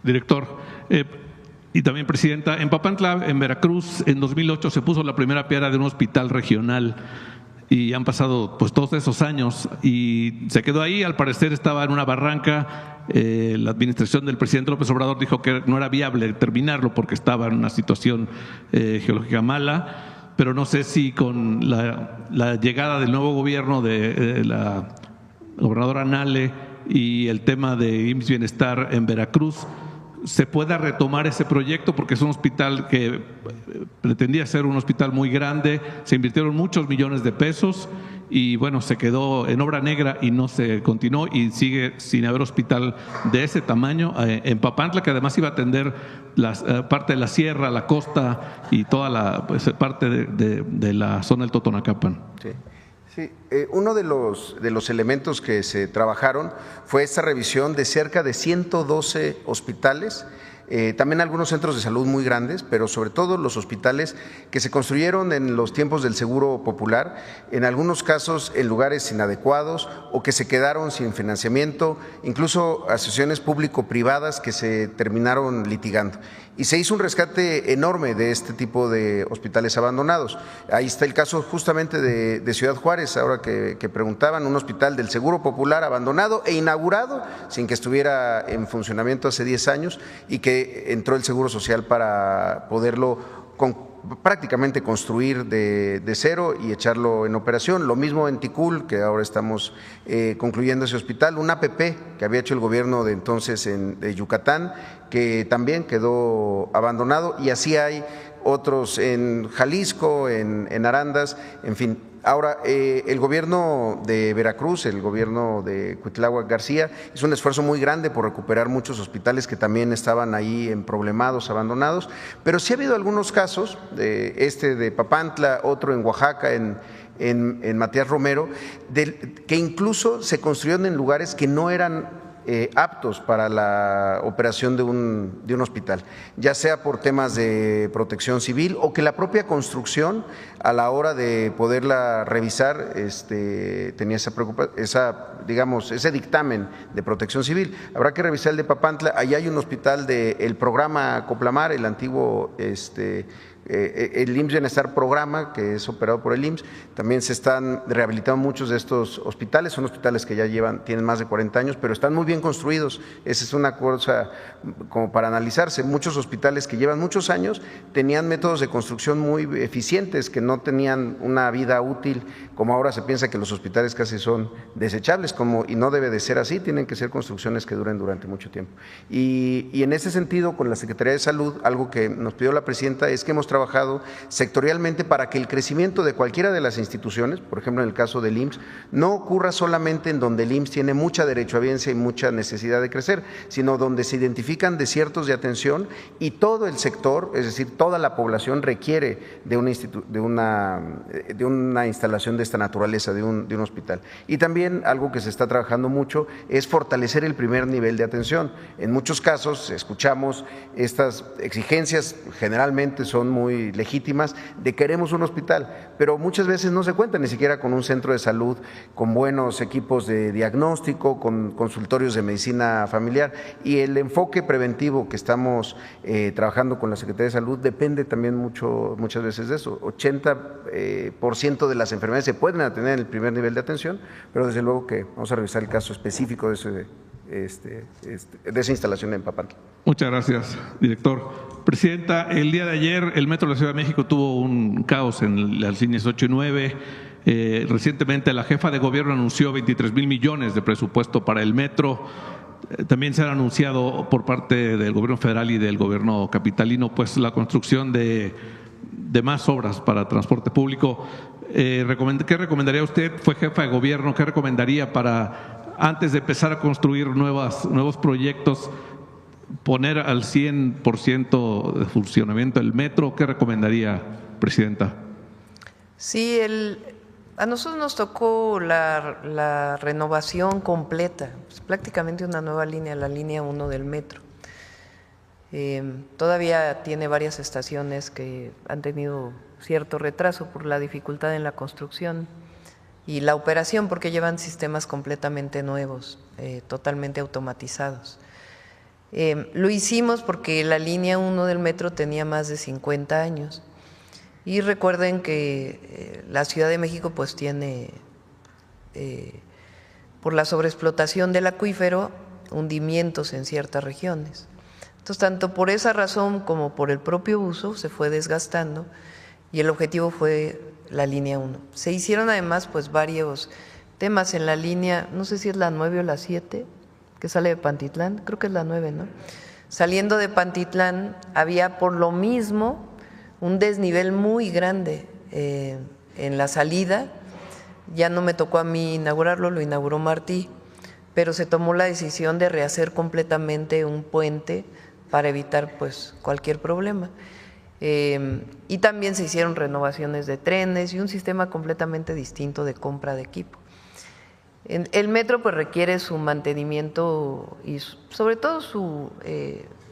director, y también presidenta, en Papantla, en Veracruz, en 2008 se puso la primera piedra de un hospital regional y han pasado pues todos esos años y se quedó ahí, al parecer estaba en una barranca. La administración del presidente López Obrador dijo que no era viable terminarlo porque estaba en una situación geológica mala. Pero no sé si con la llegada del nuevo gobierno de la gobernadora Nale y el tema de IMSS Bienestar en Veracruz se pueda retomar ese proyecto, porque es un hospital que pretendía ser un hospital muy grande, se invirtieron muchos millones de pesos y bueno, se quedó en obra negra y no se continuó y sigue sin haber hospital de ese tamaño en Papantla, que además iba a atender parte de la sierra, la costa y toda la parte de la zona del Totonacapan. Sí, uno de los elementos que se trabajaron fue esta revisión de cerca de 112 hospitales, también algunos centros de salud muy grandes, pero sobre todo los hospitales que se construyeron en los tiempos del Seguro Popular, en algunos casos en lugares inadecuados o que se quedaron sin financiamiento, incluso asociaciones público-privadas que se terminaron litigando. Y se hizo un rescate enorme de este tipo de hospitales abandonados. Ahí está el caso justamente de Ciudad Juárez, ahora que preguntaban, un hospital del Seguro Popular abandonado e inaugurado sin que estuviera en funcionamiento hace 10 años y que entró el Seguro Social para poderlo prácticamente construir de cero y echarlo en operación. Lo mismo en Ticul, que ahora estamos concluyendo ese hospital, un APP que había hecho el gobierno de entonces de Yucatán, que también quedó abandonado, y así hay otros en Jalisco, en Arandas, en fin. Ahora, el gobierno de Veracruz, el gobierno de Cuitláhuac García, hizo un esfuerzo muy grande por recuperar muchos hospitales que también estaban ahí problemados, abandonados, pero sí ha habido algunos casos, de Papantla, otro en Oaxaca, en Matías Romero, que incluso se construyeron en lugares que no eran aptos para la operación de un hospital, ya sea por temas de protección civil o que la propia construcción a la hora de poderla revisar tenía ese dictamen de protección civil. Habrá que revisar el de Papantla, allá hay un hospital del programa Coplamar, el antiguo el IMSS Bienestar Programa, que es operado por el IMSS. También se están rehabilitando muchos de estos hospitales, son hospitales que ya tienen más de 40 años, pero están muy bien construidos. Esa es una cosa como para analizarse. Muchos hospitales que llevan muchos años tenían métodos de construcción muy eficientes, que no tenían una vida útil, como ahora se piensa que los hospitales casi son desechables, y no debe de ser así, tienen que ser construcciones que duren durante mucho tiempo. Y en ese sentido, con la Secretaría de Salud, algo que nos pidió la presidenta es que hemos trabajado sectorialmente para que el crecimiento de cualquiera de las instituciones, por ejemplo en el caso del IMSS, no ocurra solamente en donde el IMSS tiene mucha derechohabiencia y mucha necesidad de crecer, sino donde se identifican desiertos de atención y todo el sector, es decir, toda la población requiere de una instalación de esta naturaleza, de un hospital. Y también algo que se está trabajando mucho es fortalecer el primer nivel de atención. En muchos casos escuchamos estas exigencias, generalmente son muy legítimas, de queremos un hospital, pero muchas veces no se cuenta ni siquiera con un centro de salud, con buenos equipos de diagnóstico, con consultorios de medicina familiar, y el enfoque preventivo que estamos trabajando con la Secretaría de Salud depende también muchas veces de eso. 80% de las enfermedades se pueden atender en el primer nivel de atención, pero desde luego que vamos a revisar el caso específico de esa instalación en Papantla. Muchas gracias, director. Presidenta, el día de ayer el Metro de la Ciudad de México tuvo un caos en las líneas 8 y 9. Recientemente la jefa de gobierno anunció 23,000 millones de presupuesto para el metro. También se ha anunciado por parte del gobierno federal y del gobierno capitalino pues la construcción de más obras para transporte público. ¿Qué recomendaría usted? Fue jefa de gobierno, ¿qué recomendaría para, antes de empezar a construir nuevos proyectos, poner al 100% de funcionamiento el metro? ¿Qué recomendaría, presidenta? Sí, a nosotros nos tocó la renovación completa, pues prácticamente una nueva línea, la línea 1 del metro. Todavía tiene varias estaciones que han tenido cierto retraso por la dificultad en la construcción y la operación, porque llevan sistemas completamente nuevos, totalmente automatizados. Lo hicimos porque la línea 1 del metro tenía más de 50 años y recuerden que la Ciudad de México pues tiene, por la sobreexplotación del acuífero, hundimientos en ciertas regiones. Entonces, tanto por esa razón como por el propio uso se fue desgastando y el objetivo fue la línea 1. Se hicieron además pues varios temas en la línea, no sé si es la 9 o la 7, que sale de Pantitlán, creo que es la 9, ¿no? Saliendo de Pantitlán había por lo mismo un desnivel muy grande en la salida. Ya no me tocó a mí inaugurarlo, lo inauguró Martí, pero se tomó la decisión de rehacer completamente un puente para evitar pues cualquier problema. Y también se hicieron renovaciones de trenes y un sistema completamente distinto de compra de equipo. El metro pues requiere su mantenimiento y sobre todo su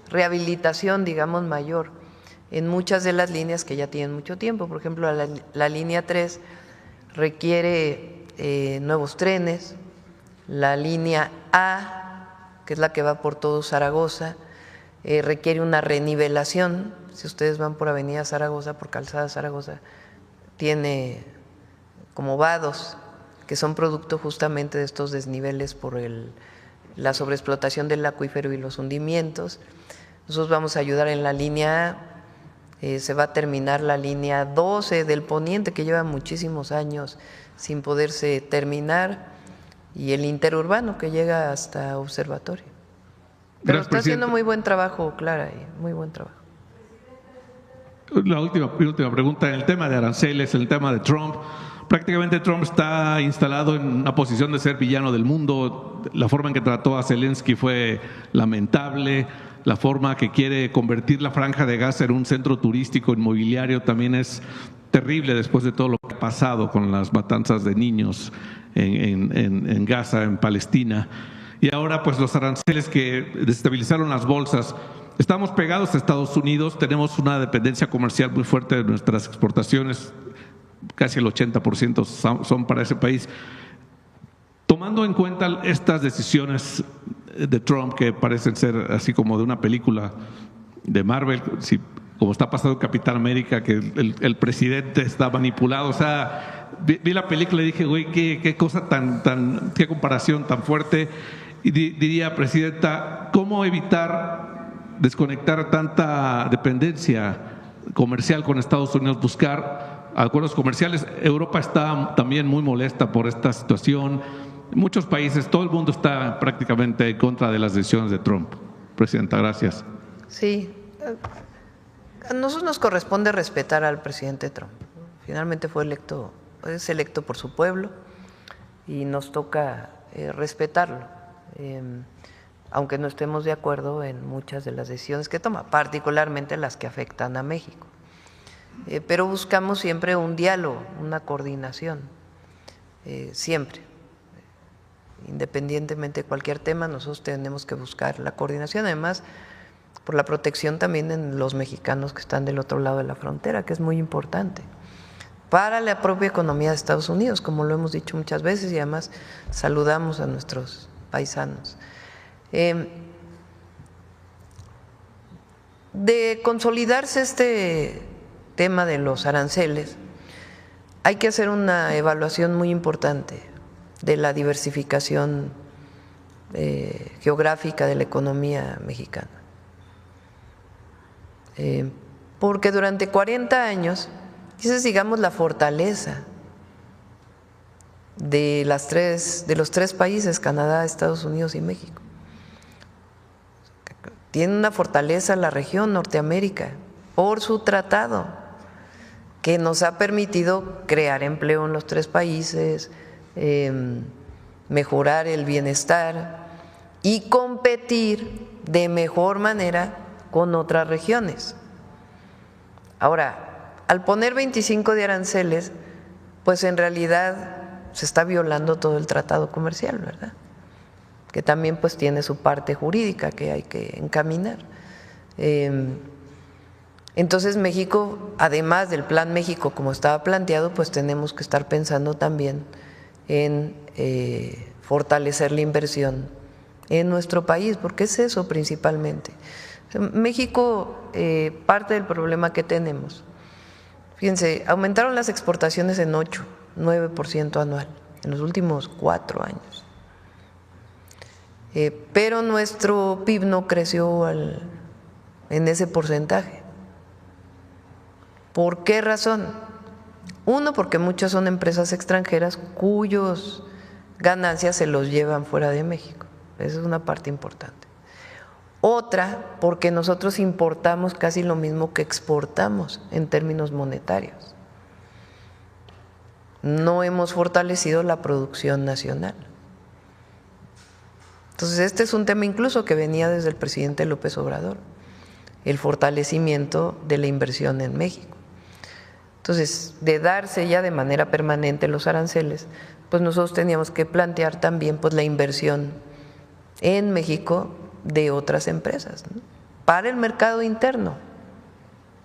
rehabilitación, digamos, mayor en muchas de las líneas que ya tienen mucho tiempo. Por ejemplo, la línea 3 requiere nuevos trenes, la línea A, que es la que va por todo Zaragoza, requiere una renivelación. Si ustedes van por Avenida Zaragoza, por Calzada Zaragoza, tiene como vados que son producto justamente de estos desniveles por la sobreexplotación del acuífero y los hundimientos. Nosotros vamos a ayudar en la línea A. Se va a terminar la línea 12 del Poniente, que lleva muchísimos años sin poderse terminar, y el interurbano que llega hasta Observatorio. Pero Gracias, está haciendo presidente. muy buen trabajo, Clara, muy buen trabajo. La última pregunta, en el tema de aranceles, en el tema de Trump. Prácticamente Trump está instalado en una posición de ser villano del mundo. La forma en que trató a Zelensky fue lamentable. La forma que quiere convertir la Franja de Gaza en un centro turístico inmobiliario también es terrible después de todo lo que ha pasado con las matanzas de niños en Gaza, en Palestina. Y ahora pues los aranceles que desestabilizaron las bolsas. Estamos pegados a Estados Unidos, tenemos una dependencia comercial muy fuerte de nuestras exportaciones, casi el 80% son para ese país. Tomando en cuenta estas decisiones de Trump, que parecen ser así como de una película de Marvel, si como está pasando en Capitán América, que el presidente está manipulado. O sea, vi la película y dije, güey, qué cosa qué comparación tan fuerte. Y diría, Presidenta, ¿cómo evitar desconectar tanta dependencia comercial con Estados Unidos, buscar acuerdos comerciales? Europa está también muy molesta por esta situación. Muchos países, todo el mundo está prácticamente en contra de las decisiones de Trump. Presidenta, gracias. Sí. A nosotros nos corresponde respetar al presidente Trump. Finalmente es electo por su pueblo y nos toca respetarlo, aunque no estemos de acuerdo en muchas de las decisiones que toma, particularmente las que afectan a México. Pero buscamos siempre un diálogo, una coordinación, siempre. Independientemente de cualquier tema, nosotros tenemos que buscar la coordinación, además por la protección también en los mexicanos que están del otro lado de la frontera, que es muy importante para la propia economía de Estados Unidos, como lo hemos dicho muchas veces, y además saludamos a nuestros paisanos. De consolidarse este tema de los aranceles, hay que hacer una evaluación muy importante de la diversificación geográfica de la economía mexicana. Porque durante 40 años, esa es, digamos, la fortaleza de los tres países, Canadá, Estados Unidos y México. Tiene una fortaleza la región Norteamérica por su tratado, que nos ha permitido crear empleo en los tres países, mejorar el bienestar y competir de mejor manera con otras regiones. Ahora, al poner 25 de aranceles, pues en realidad se está violando todo el tratado comercial, ¿verdad? Que también pues tiene su parte jurídica que hay que encaminar. Entonces México, además del Plan México como estaba planteado, pues tenemos que estar pensando también en fortalecer la inversión en nuestro país, porque es eso principalmente. México, parte del problema que tenemos, fíjense, aumentaron las exportaciones en 9% anual en los últimos 4 años, pero nuestro PIB no creció en ese porcentaje. ¿Por qué razón? Uno, porque muchas son empresas extranjeras cuyos ganancias se los llevan fuera de México. Esa es una parte importante. Otra, porque nosotros importamos casi lo mismo que exportamos en términos monetarios. No hemos fortalecido la producción nacional. Entonces, este es un tema incluso que venía desde el presidente López Obrador, el fortalecimiento de la inversión en México. Entonces, de darse ya de manera permanente los aranceles, pues nosotros teníamos que plantear también pues la inversión en México de otras empresas, ¿no? Para el mercado interno,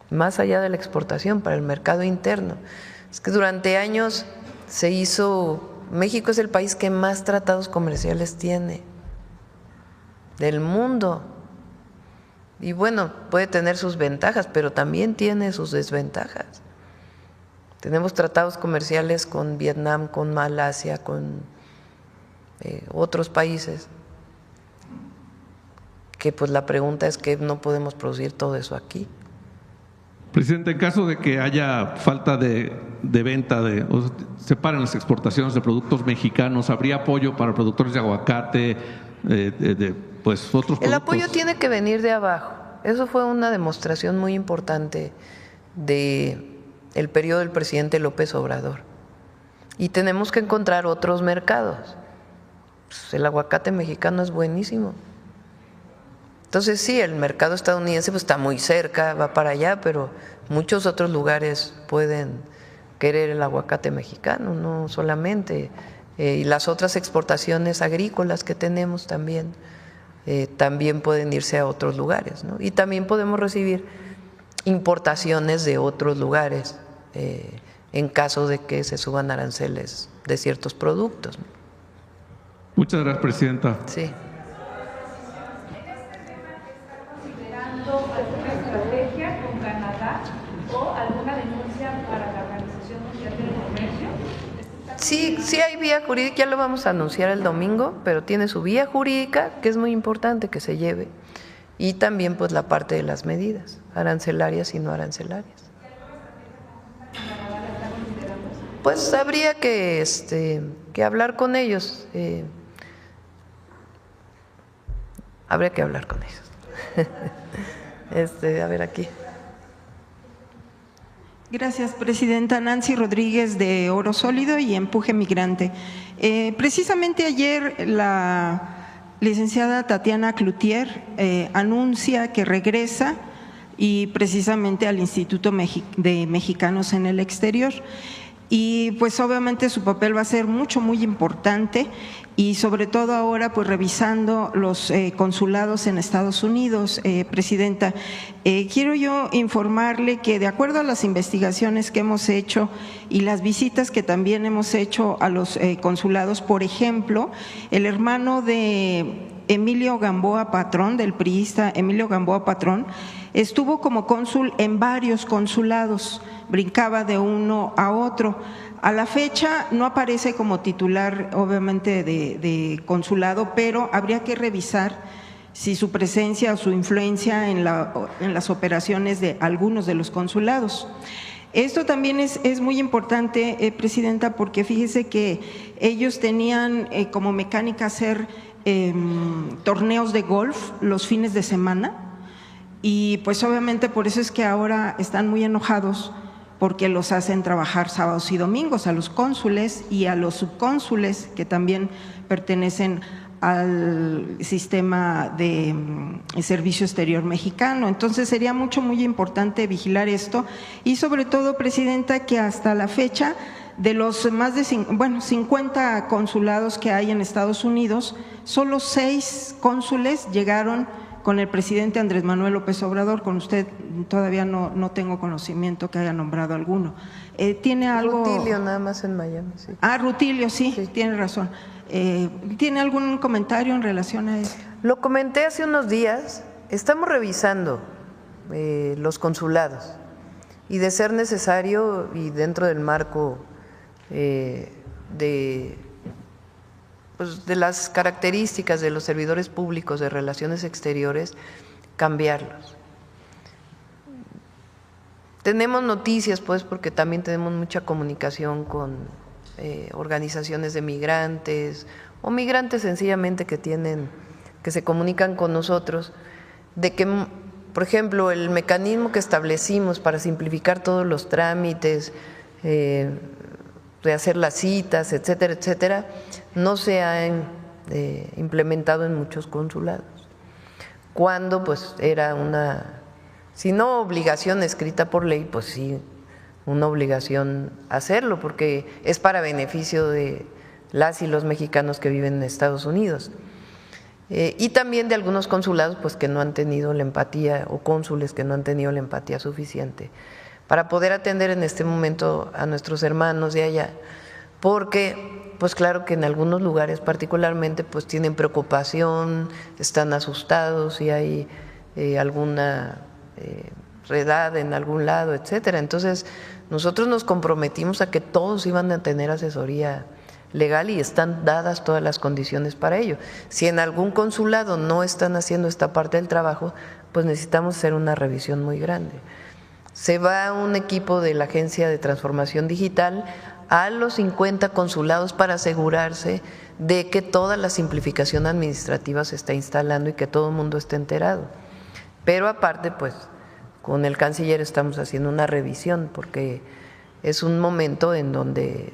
más allá de la exportación, para el mercado interno. Es que durante años México es el país que más tratados comerciales tiene del mundo. Y bueno, puede tener sus ventajas, pero también tiene sus desventajas. Tenemos tratados comerciales con Vietnam, con Malasia, con otros países, que pues la pregunta es que no podemos producir todo eso aquí. Presidente, en caso de que haya falta de venta, o se paren las exportaciones de productos mexicanos, ¿habría apoyo para productores de aguacate, pues otros productos? El apoyo tiene que venir de abajo. Eso fue una demostración muy importante del periodo del presidente López Obrador. Y tenemos que encontrar otros mercados. Pues el aguacate mexicano es buenísimo. Entonces sí, el mercado estadounidense pues está muy cerca, va para allá, pero muchos otros lugares pueden querer el aguacate mexicano, no solamente. Y las otras exportaciones agrícolas que tenemos también pueden irse a otros lugares, ¿no? Y también podemos recibir importaciones de otros lugares en caso de que se suban aranceles de ciertos productos, ¿no? Muchas gracias, Presidenta. Sí. ¿Alguna estrategia con Canadá Sí hay vía jurídica, ya lo vamos a anunciar el domingo, pero tiene su vía jurídica, que es muy importante que se lleve, y también pues la parte de las medidas, arancelarias y no arancelarias. Pues habría que hablar con ellos, habría que hablar con ellos. A ver aquí. Gracias, Presidenta. Nancy Rodríguez, de Oro Sólido y Empuje Migrante. Precisamente ayer la licenciada Tatiana Cloutier anuncia que regresa y precisamente al Instituto de Mexicanos en el Exterior. Y pues obviamente su papel va a ser muy importante, y sobre todo ahora pues revisando los consulados en Estados Unidos. Presidenta, quiero yo informarle que de acuerdo a las investigaciones que hemos hecho y las visitas que también hemos hecho a los consulados, por ejemplo, el hermano de Emilio Gamboa Patrón, del priista Emilio Gamboa Patrón, estuvo como cónsul en varios consulados, brincaba de uno a otro. A la fecha no aparece como titular, obviamente, de consulado, pero habría que revisar si su presencia o su influencia en las operaciones de algunos de los consulados. Esto también es muy importante, Presidenta, porque fíjese que ellos tenían como mecánica hacer torneos de golf los fines de semana, y pues obviamente por eso es que ahora están muy enojados, porque los hacen trabajar sábados y domingos a los cónsules y a los subcónsules que también pertenecen al sistema de servicio exterior mexicano. Entonces sería muy importante vigilar esto, y sobre todo, Presidenta, que hasta la fecha de los más de 50 consulados que hay en Estados Unidos, solo 6 cónsules llegaron con el presidente Andrés Manuel López Obrador. Con usted todavía no tengo conocimiento que haya nombrado alguno. ¿Tiene algo? Rutilio, nada más en Miami, sí. Rutilio, sí, tiene razón. ¿Tiene algún comentario en relación a eso? Lo comenté hace unos días, estamos revisando los consulados, y de ser necesario y dentro del marco de las características de los servidores públicos de relaciones exteriores, cambiarlos. Tenemos noticias, pues, porque también tenemos mucha comunicación con organizaciones de migrantes o migrantes sencillamente que se comunican con nosotros, de que, por ejemplo, el mecanismo que establecimos para simplificar todos los trámites, de hacer las citas, etcétera, etcétera, no se ha implementado en muchos consulados, cuando pues era si no obligación escrita por ley, pues sí, una obligación hacerlo, porque es para beneficio de las y los mexicanos que viven en Estados Unidos. Y también de algunos consulados pues que no han tenido la empatía, o cónsules que no han tenido la empatía suficiente para poder atender en este momento a nuestros hermanos de allá, porque pues claro que en algunos lugares particularmente pues tienen preocupación, están asustados y hay alguna redada en algún lado, etcétera. Entonces nosotros nos comprometimos a que todos iban a tener asesoría legal, y están dadas todas las condiciones para ello. Si en algún consulado no están haciendo esta parte del trabajo, pues necesitamos hacer una revisión muy grande. Se va un equipo de la Agencia de Transformación Digital a los 50 consulados para asegurarse de que toda la simplificación administrativa se está instalando y que todo el mundo esté enterado. Pero aparte, pues, con el canciller estamos haciendo una revisión, porque es un momento en donde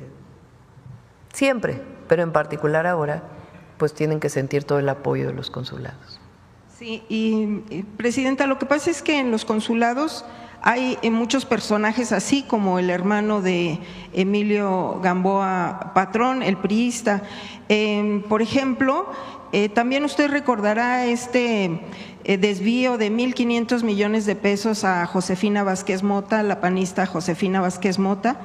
siempre, pero en particular ahora, pues tienen que sentir todo el apoyo de los consulados. Sí, y Presidenta, lo que pasa es que en los consulados hay muchos personajes, así como el hermano de Emilio Gamboa Patrón, el priista. Por ejemplo, también usted recordará desvío de 1.500 millones de pesos a Josefina Vázquez Mota, la panista Josefina Vázquez Mota.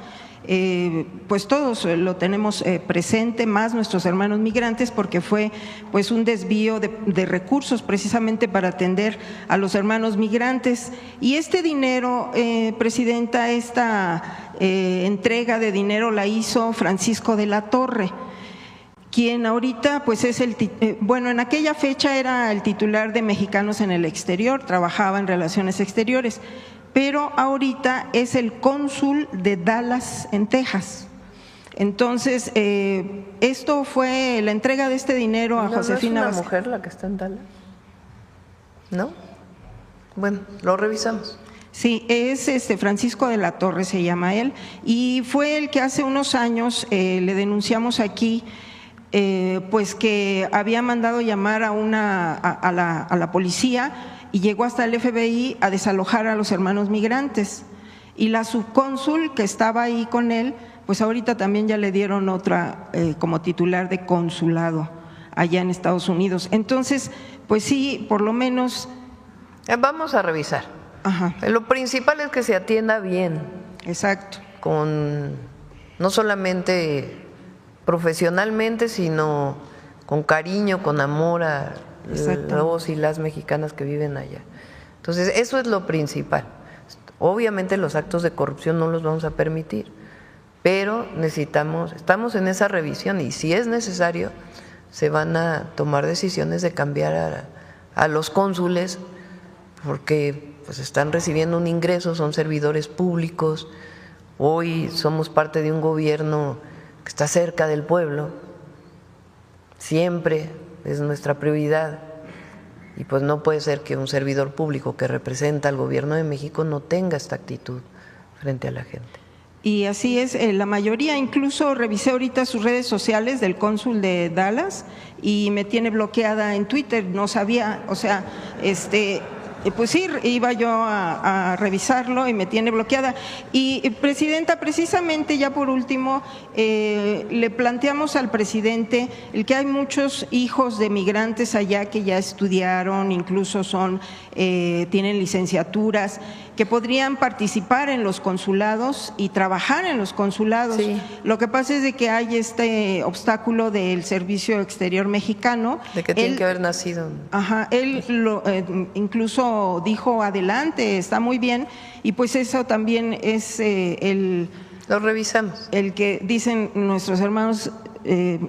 pues todos lo tenemos presente, más nuestros hermanos migrantes, porque fue pues un desvío de recursos precisamente para atender a los hermanos migrantes. Y este dinero, Presidenta, esta entrega de dinero la hizo Francisco de la Torre, quien ahorita pues es bueno, en aquella fecha era el titular de Mexicanos en el Exterior, trabajaba en Relaciones Exteriores, pero ahorita es el cónsul de Dallas, en Texas. Entonces, esto fue la entrega de este dinero a Josefina ¿No es una mujer la que está en Dallas? ¿No? Bueno, lo revisamos. Sí, es Francisco de la Torre, se llama él, y fue el que hace unos años le denunciamos aquí, pues que había mandado llamar a la policía y llegó hasta el FBI a desalojar a los hermanos migrantes. Y la subcónsul que estaba ahí con él, pues ahorita también ya le dieron otra como titular de consulado allá en Estados Unidos. Entonces, pues sí, por lo menos… Vamos a revisar. Ajá. Lo principal es que se atienda bien. Exacto. No solamente profesionalmente, sino con cariño, con amor a los y las mexicanas que viven allá. Entonces, eso es lo principal. Obviamente los actos de corrupción no los vamos a permitir, pero estamos en esa revisión y si es necesario se van a tomar decisiones de cambiar a los cónsules, porque pues están recibiendo un ingreso, son servidores públicos. Hoy somos parte de un gobierno que está cerca del pueblo, siempre es nuestra prioridad, y pues no puede ser que un servidor público que representa al gobierno de México no tenga esta actitud frente a la gente. Y así es, la mayoría, incluso revisé ahorita sus redes sociales del cónsul de Dallas y me tiene bloqueada en Twitter, no sabía, o sea, pues sí, iba yo a revisarlo y me tiene bloqueada. Y Presidenta, precisamente ya por último, le planteamos al presidente el que hay muchos hijos de migrantes allá que ya estudiaron, incluso tienen licenciaturas, que podrían participar en los consulados y trabajar en los consulados. Sí. Lo que pasa es de que hay este obstáculo del Servicio Exterior Mexicano. De que tienen que haber nacido. Ajá, él incluso dijo adelante, está muy bien, y pues eso también es lo revisamos. El que dicen nuestros hermanos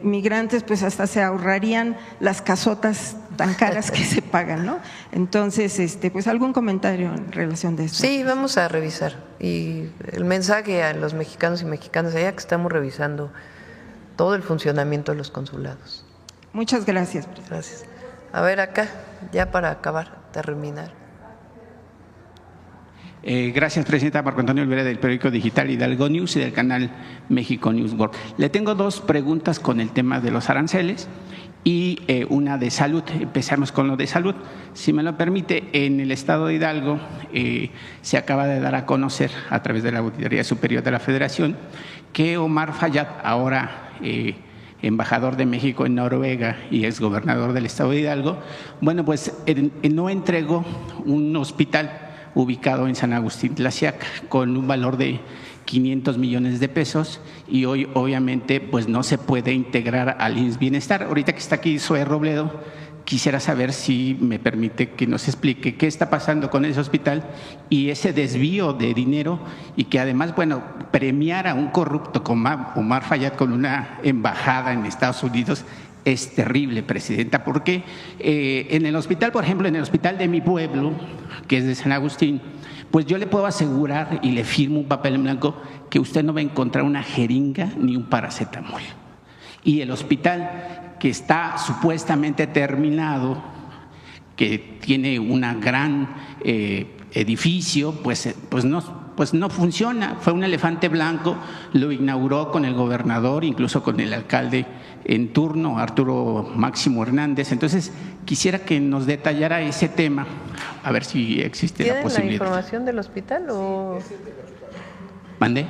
migrantes, pues hasta se ahorrarían las casotas tan caras que se pagan, ¿no? Entonces, pues algún comentario en relación de eso. Sí, vamos a revisar. Y el mensaje a los mexicanos y mexicanas allá que estamos revisando todo el funcionamiento de los consulados. Muchas gracias. Gracias. A ver acá, ya para acabar, terminar. Gracias, Presidenta. Marco Antonio Olvera, del periódico digital Hidalgo News y del canal México News World. Le tengo dos preguntas con el tema de los aranceles y una de salud. Empezamos con lo de salud. Si me lo permite, en el estado de Hidalgo se acaba de dar a conocer a través de la Auditoría Superior de la Federación que Omar Fayad, ahora embajador de México en Noruega y exgobernador del estado de Hidalgo, bueno, pues no entregó un hospital ubicado en San Agustín Tlaxiaca con un valor de 500 millones de pesos y hoy obviamente pues no se puede integrar al IMSS Bienestar. Ahorita que está aquí Zoe Robledo, quisiera saber si me permite que nos explique qué está pasando con ese hospital y ese desvío de dinero y que además, bueno, premiar a un corrupto como Omar Fayad con una embajada en Estados Unidos es terrible, Presidenta, porque en el hospital, por ejemplo, en el hospital de mi pueblo, que es de San Agustín, pues yo le puedo asegurar y le firmo un papel en blanco que usted no va a encontrar una jeringa ni un paracetamol. Y el hospital que está supuestamente terminado, que tiene un gran edificio, pues no funciona. Fue un elefante blanco, lo inauguró con el gobernador, incluso con el alcalde en turno, Arturo Máximo Hernández. Entonces, quisiera que nos detallara ese tema, a ver si existe la posibilidad. ¿Tienen la información del hospital o...? ¿Mandé?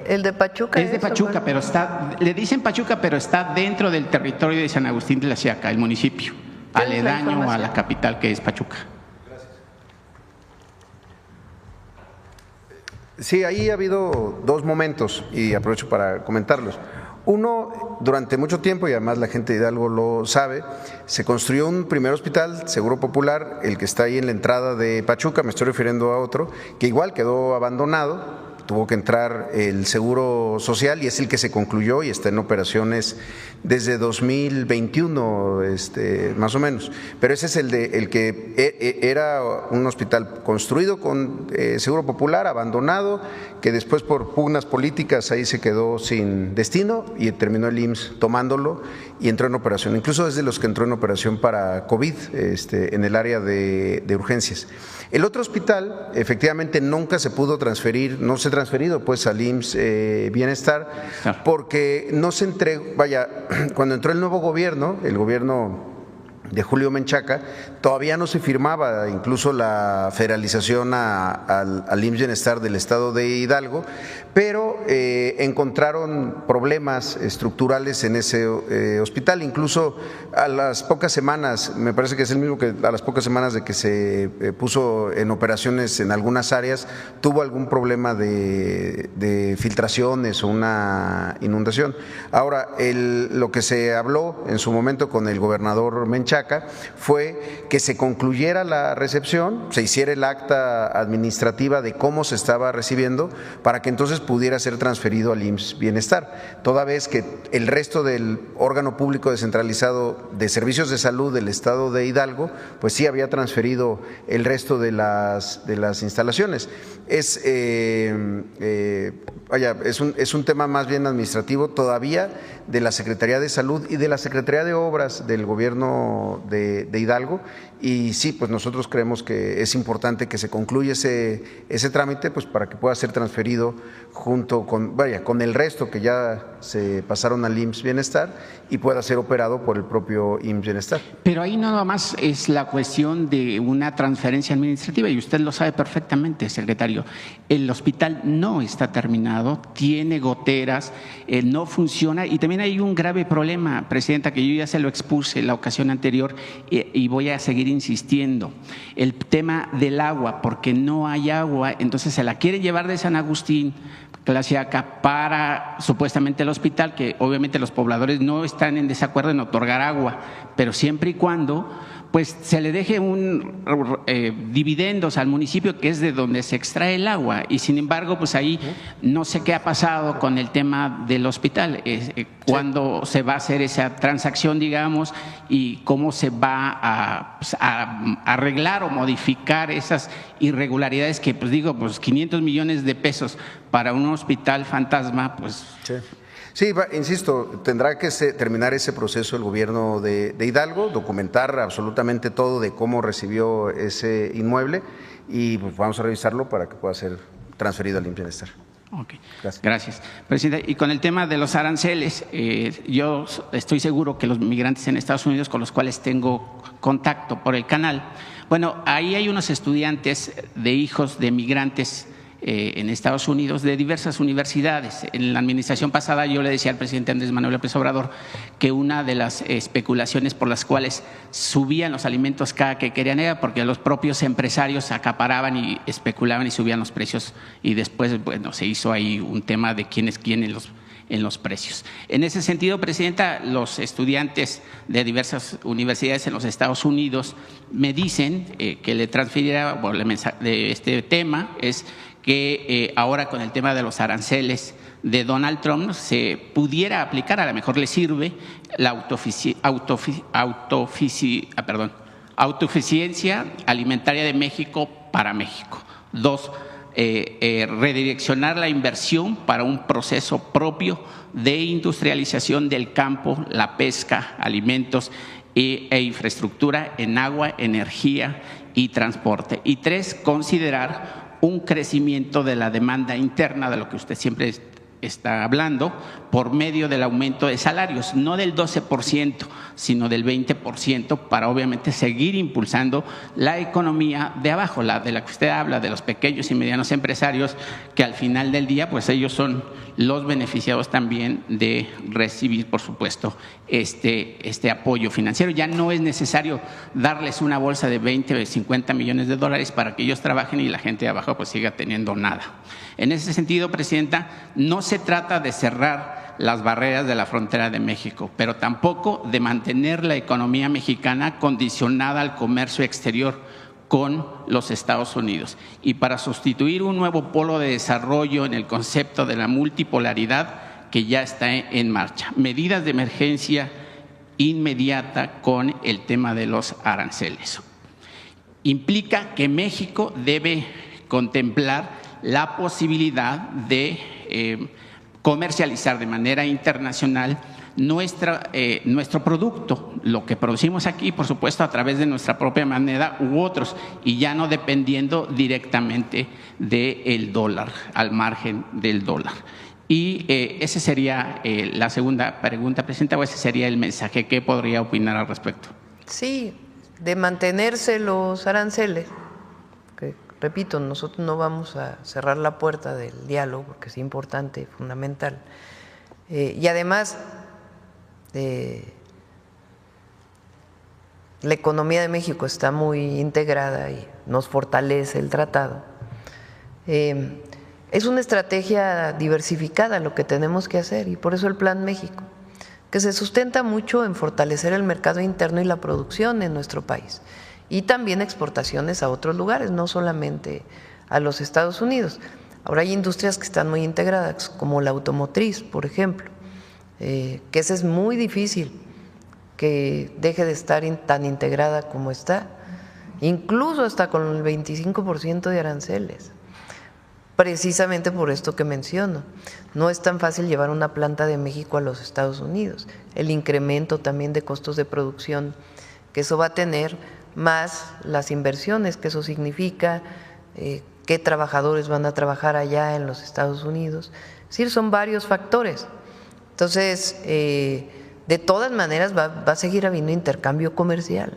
El de Pachuca. Es de Pachuca, pero le dicen Pachuca, pero está dentro del territorio de San Agustín de Tlaxiaca, el municipio, aledaño a la capital que es Pachuca. Sí, ahí ha habido dos momentos y aprovecho para comentarlos. Uno, durante mucho tiempo, y además la gente de Hidalgo lo sabe, se construyó un primer hospital, Seguro Popular, el que está ahí en la entrada de Pachuca, me estoy refiriendo a otro, que igual quedó abandonado. Tuvo que entrar el Seguro Social y es el que se concluyó y está en operaciones desde 2021, más o menos. Pero ese es el que era un hospital construido con Seguro Popular, abandonado, que después por pugnas políticas ahí se quedó sin destino y terminó el IMSS tomándolo y entró en operación. Incluso es de los que entró en operación para COVID en el área de urgencias. El otro hospital efectivamente nunca se pudo transferir, no se ha transferido pues al IMSS Bienestar, porque no se entregó, cuando entró el nuevo gobierno, el gobierno de Julio Menchaca, todavía no se firmaba incluso la federalización al IMSS Bienestar del estado de Hidalgo, pero encontraron problemas estructurales en ese hospital, incluso a las pocas semanas, me parece que es el mismo que a las pocas semanas de que se puso en operaciones en algunas áreas, tuvo algún problema de filtraciones o una inundación. Ahora, lo que se habló en su momento con el gobernador Menchaca fue que se concluyera la recepción, se hiciera el acta administrativa de cómo se estaba recibiendo para que entonces pudiera ser transferido al IMSS Bienestar, toda vez que el resto del órgano público descentralizado de servicios de salud del estado de Hidalgo pues sí había transferido el resto de las instalaciones. Es un tema más bien administrativo todavía de la Secretaría de Salud y de la Secretaría de Obras del gobierno de Hidalgo, y sí, pues nosotros creemos que es importante que se concluya ese trámite pues para que pueda ser transferido junto con el resto que ya se pasaron al IMSS Bienestar y pueda ser operado por el propio IMSS Bienestar. Pero ahí no nada más es la cuestión de una transferencia administrativa y usted lo sabe perfectamente, secretario. El hospital no está terminado, tiene goteras, no funciona y también hay un grave problema, presidenta, que yo ya se lo expuse la ocasión anterior y voy a seguir insistiendo. El tema del agua, porque no hay agua, entonces se la quieren llevar de San Agustín, Tlaxiaca, para supuestamente el hospital, que obviamente los pobladores no están en desacuerdo en otorgar agua, pero siempre y cuando pues se le deje un dividendos al municipio, que es de donde se extrae el agua, y sin embargo pues ahí no sé qué ha pasado con el tema del hospital, cuándo se va a hacer esa transacción, digamos, y cómo se va a arreglar o modificar esas irregularidades que pues digo, pues 500 millones de pesos para un hospital fantasma, pues… Sí, insisto, tendrá que terminar ese proceso el gobierno de Hidalgo, documentar absolutamente todo de cómo recibió ese inmueble y pues vamos a revisarlo para que pueda ser transferido al IMSS Bienestar. Okay. Gracias. Presidente, y con el tema de los aranceles, yo estoy seguro que los migrantes en Estados Unidos con los cuales tengo contacto por el canal, bueno, ahí hay unos estudiantes de hijos de migrantes en Estados Unidos de diversas universidades. En la administración pasada yo le decía al presidente Andrés Manuel López Obrador que una de las especulaciones por las cuales subían los alimentos cada que querían era porque los propios empresarios acaparaban y especulaban y subían los precios y después, bueno, se hizo ahí un tema de quién es quién en los precios. En ese sentido, presidenta, los estudiantes de diversas universidades en los Estados Unidos me dicen que le transfiriera por el mensaje de este tema es que ahora con el tema de los aranceles de Donald Trump se pudiera aplicar, a lo mejor le sirve la autosuficiencia alimentaria de México para México. 2, redireccionar la inversión para un proceso propio de industrialización del campo, la pesca, alimentos e infraestructura en agua, energía y transporte. Y 3, considerar un crecimiento de la demanda interna, de lo que usted siempre está hablando, por medio del aumento de salarios, no del 12%, sino del 20%, para obviamente seguir impulsando la economía de abajo, la de la que usted habla, de los pequeños y medianos empresarios, que al final del día, pues ellos son los beneficiados también de recibir, por supuesto, este apoyo financiero. Ya no es necesario darles una bolsa de 20 o 50 millones de dólares para que ellos trabajen y la gente de abajo pues siga teniendo nada. En ese sentido, Presidenta, no se trata de cerrar las barreras de la frontera de México, pero tampoco de mantener la economía mexicana condicionada al comercio exterior con los Estados Unidos. Y para sustituir un nuevo polo de desarrollo en el concepto de la multipolaridad que ya está en marcha. Medidas de emergencia inmediata con el tema de los aranceles. Implica que México debe contemplar la posibilidad de comercializar de manera internacional nuestro producto, lo que producimos aquí, por supuesto, a través de nuestra propia moneda u otros, y ya no dependiendo directamente del dólar, al margen del dólar. Y esa sería la segunda pregunta, Presidenta, o ese sería el mensaje. ¿Qué podría opinar al respecto? Sí, de mantenerse los aranceles, que repito, nosotros no vamos a cerrar la puerta del diálogo, porque es importante, fundamental. Y además, la economía de México está muy integrada y nos fortalece el tratado. Es una estrategia diversificada lo que tenemos que hacer, y por eso el Plan México, que se sustenta mucho en fortalecer el mercado interno y la producción en nuestro país, y también exportaciones a otros lugares, no solamente a los Estados Unidos. Ahora hay industrias que están muy integradas, como la automotriz, por ejemplo, que esa es muy difícil que deje de estar tan integrada como está, incluso hasta con el 25% de aranceles. Precisamente por esto que menciono, no es tan fácil llevar una planta de México a los Estados Unidos, el incremento también de costos de producción que eso va a tener, más las inversiones que eso significa, qué trabajadores van a trabajar allá en los Estados Unidos, es decir, son varios factores. Entonces, de todas maneras va a seguir habiendo intercambio comercial,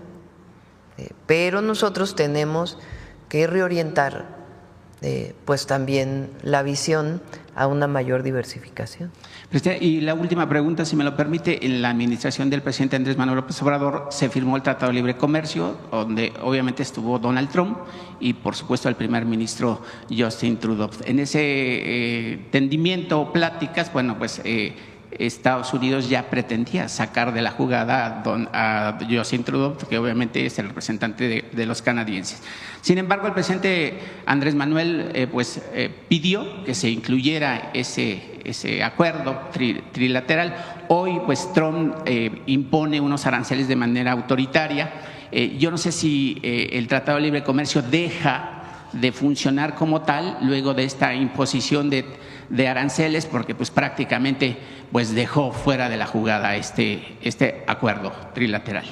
pero nosotros tenemos que reorientar pues también la visión a una mayor diversificación. Y la última pregunta, si me lo permite, en la administración del presidente Andrés Manuel López Obrador se firmó el Tratado de Libre Comercio, donde obviamente estuvo Donald Trump y por supuesto el primer ministro Justin Trudeau. En ese entendimiento, pláticas, bueno, pues Estados Unidos ya pretendía sacar de la jugada a Justin Trudeau, que obviamente es el representante de los canadienses. Sin embargo, el presidente Andrés Manuel pidió que se incluyera ese acuerdo trilateral. Hoy, pues Trump impone unos aranceles de manera autoritaria. Yo no sé si el Tratado de Libre Comercio deja de funcionar como tal luego de esta imposición de aranceles, porque pues prácticamente pues dejó fuera de la jugada este acuerdo trilateral.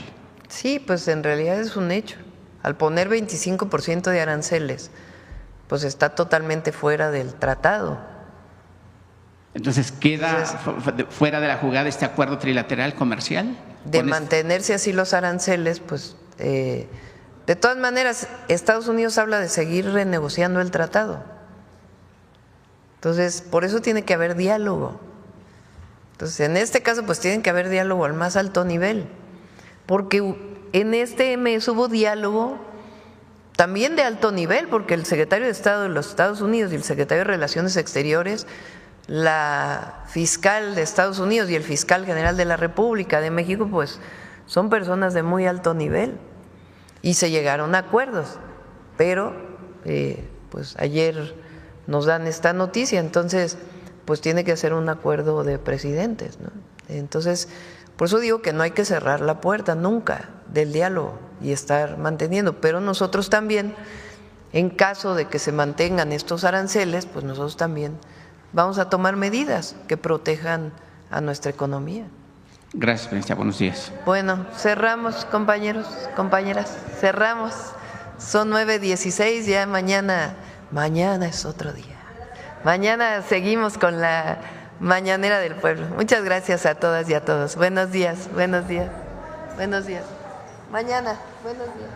Sí, pues en realidad es un hecho. Al poner 25% de aranceles, pues está totalmente fuera del tratado. Entonces, ¿queda fuera de la jugada este acuerdo trilateral comercial? De mantenerse así los aranceles, pues de todas maneras, Estados Unidos habla de seguir renegociando el tratado. Entonces, por eso tiene que haber diálogo. Entonces, en este caso, pues tiene que haber diálogo al más alto nivel, porque en este mes hubo diálogo también de alto nivel, porque el secretario de Estado de los Estados Unidos y el secretario de Relaciones Exteriores, la fiscal de Estados Unidos y el fiscal general de la República de México, pues son personas de muy alto nivel y se llegaron a acuerdos, pero pues ayer nos dan esta noticia, entonces pues tiene que hacer un acuerdo de presidentes, ¿no? Entonces, por eso digo que no hay que cerrar la puerta nunca del diálogo y estar manteniendo, pero nosotros también, en caso de que se mantengan estos aranceles, pues nosotros también vamos a tomar medidas que protejan a nuestra economía. Gracias, Presidenta. Buenos días. Bueno, cerramos, compañeros, compañeras, cerramos. Son 9:16, ya mañana es otro día. Mañana seguimos con la Mañanera del Pueblo. Muchas gracias a todas y a todos. Buenos días, buenos días, buenos días. Mañana, buenos días.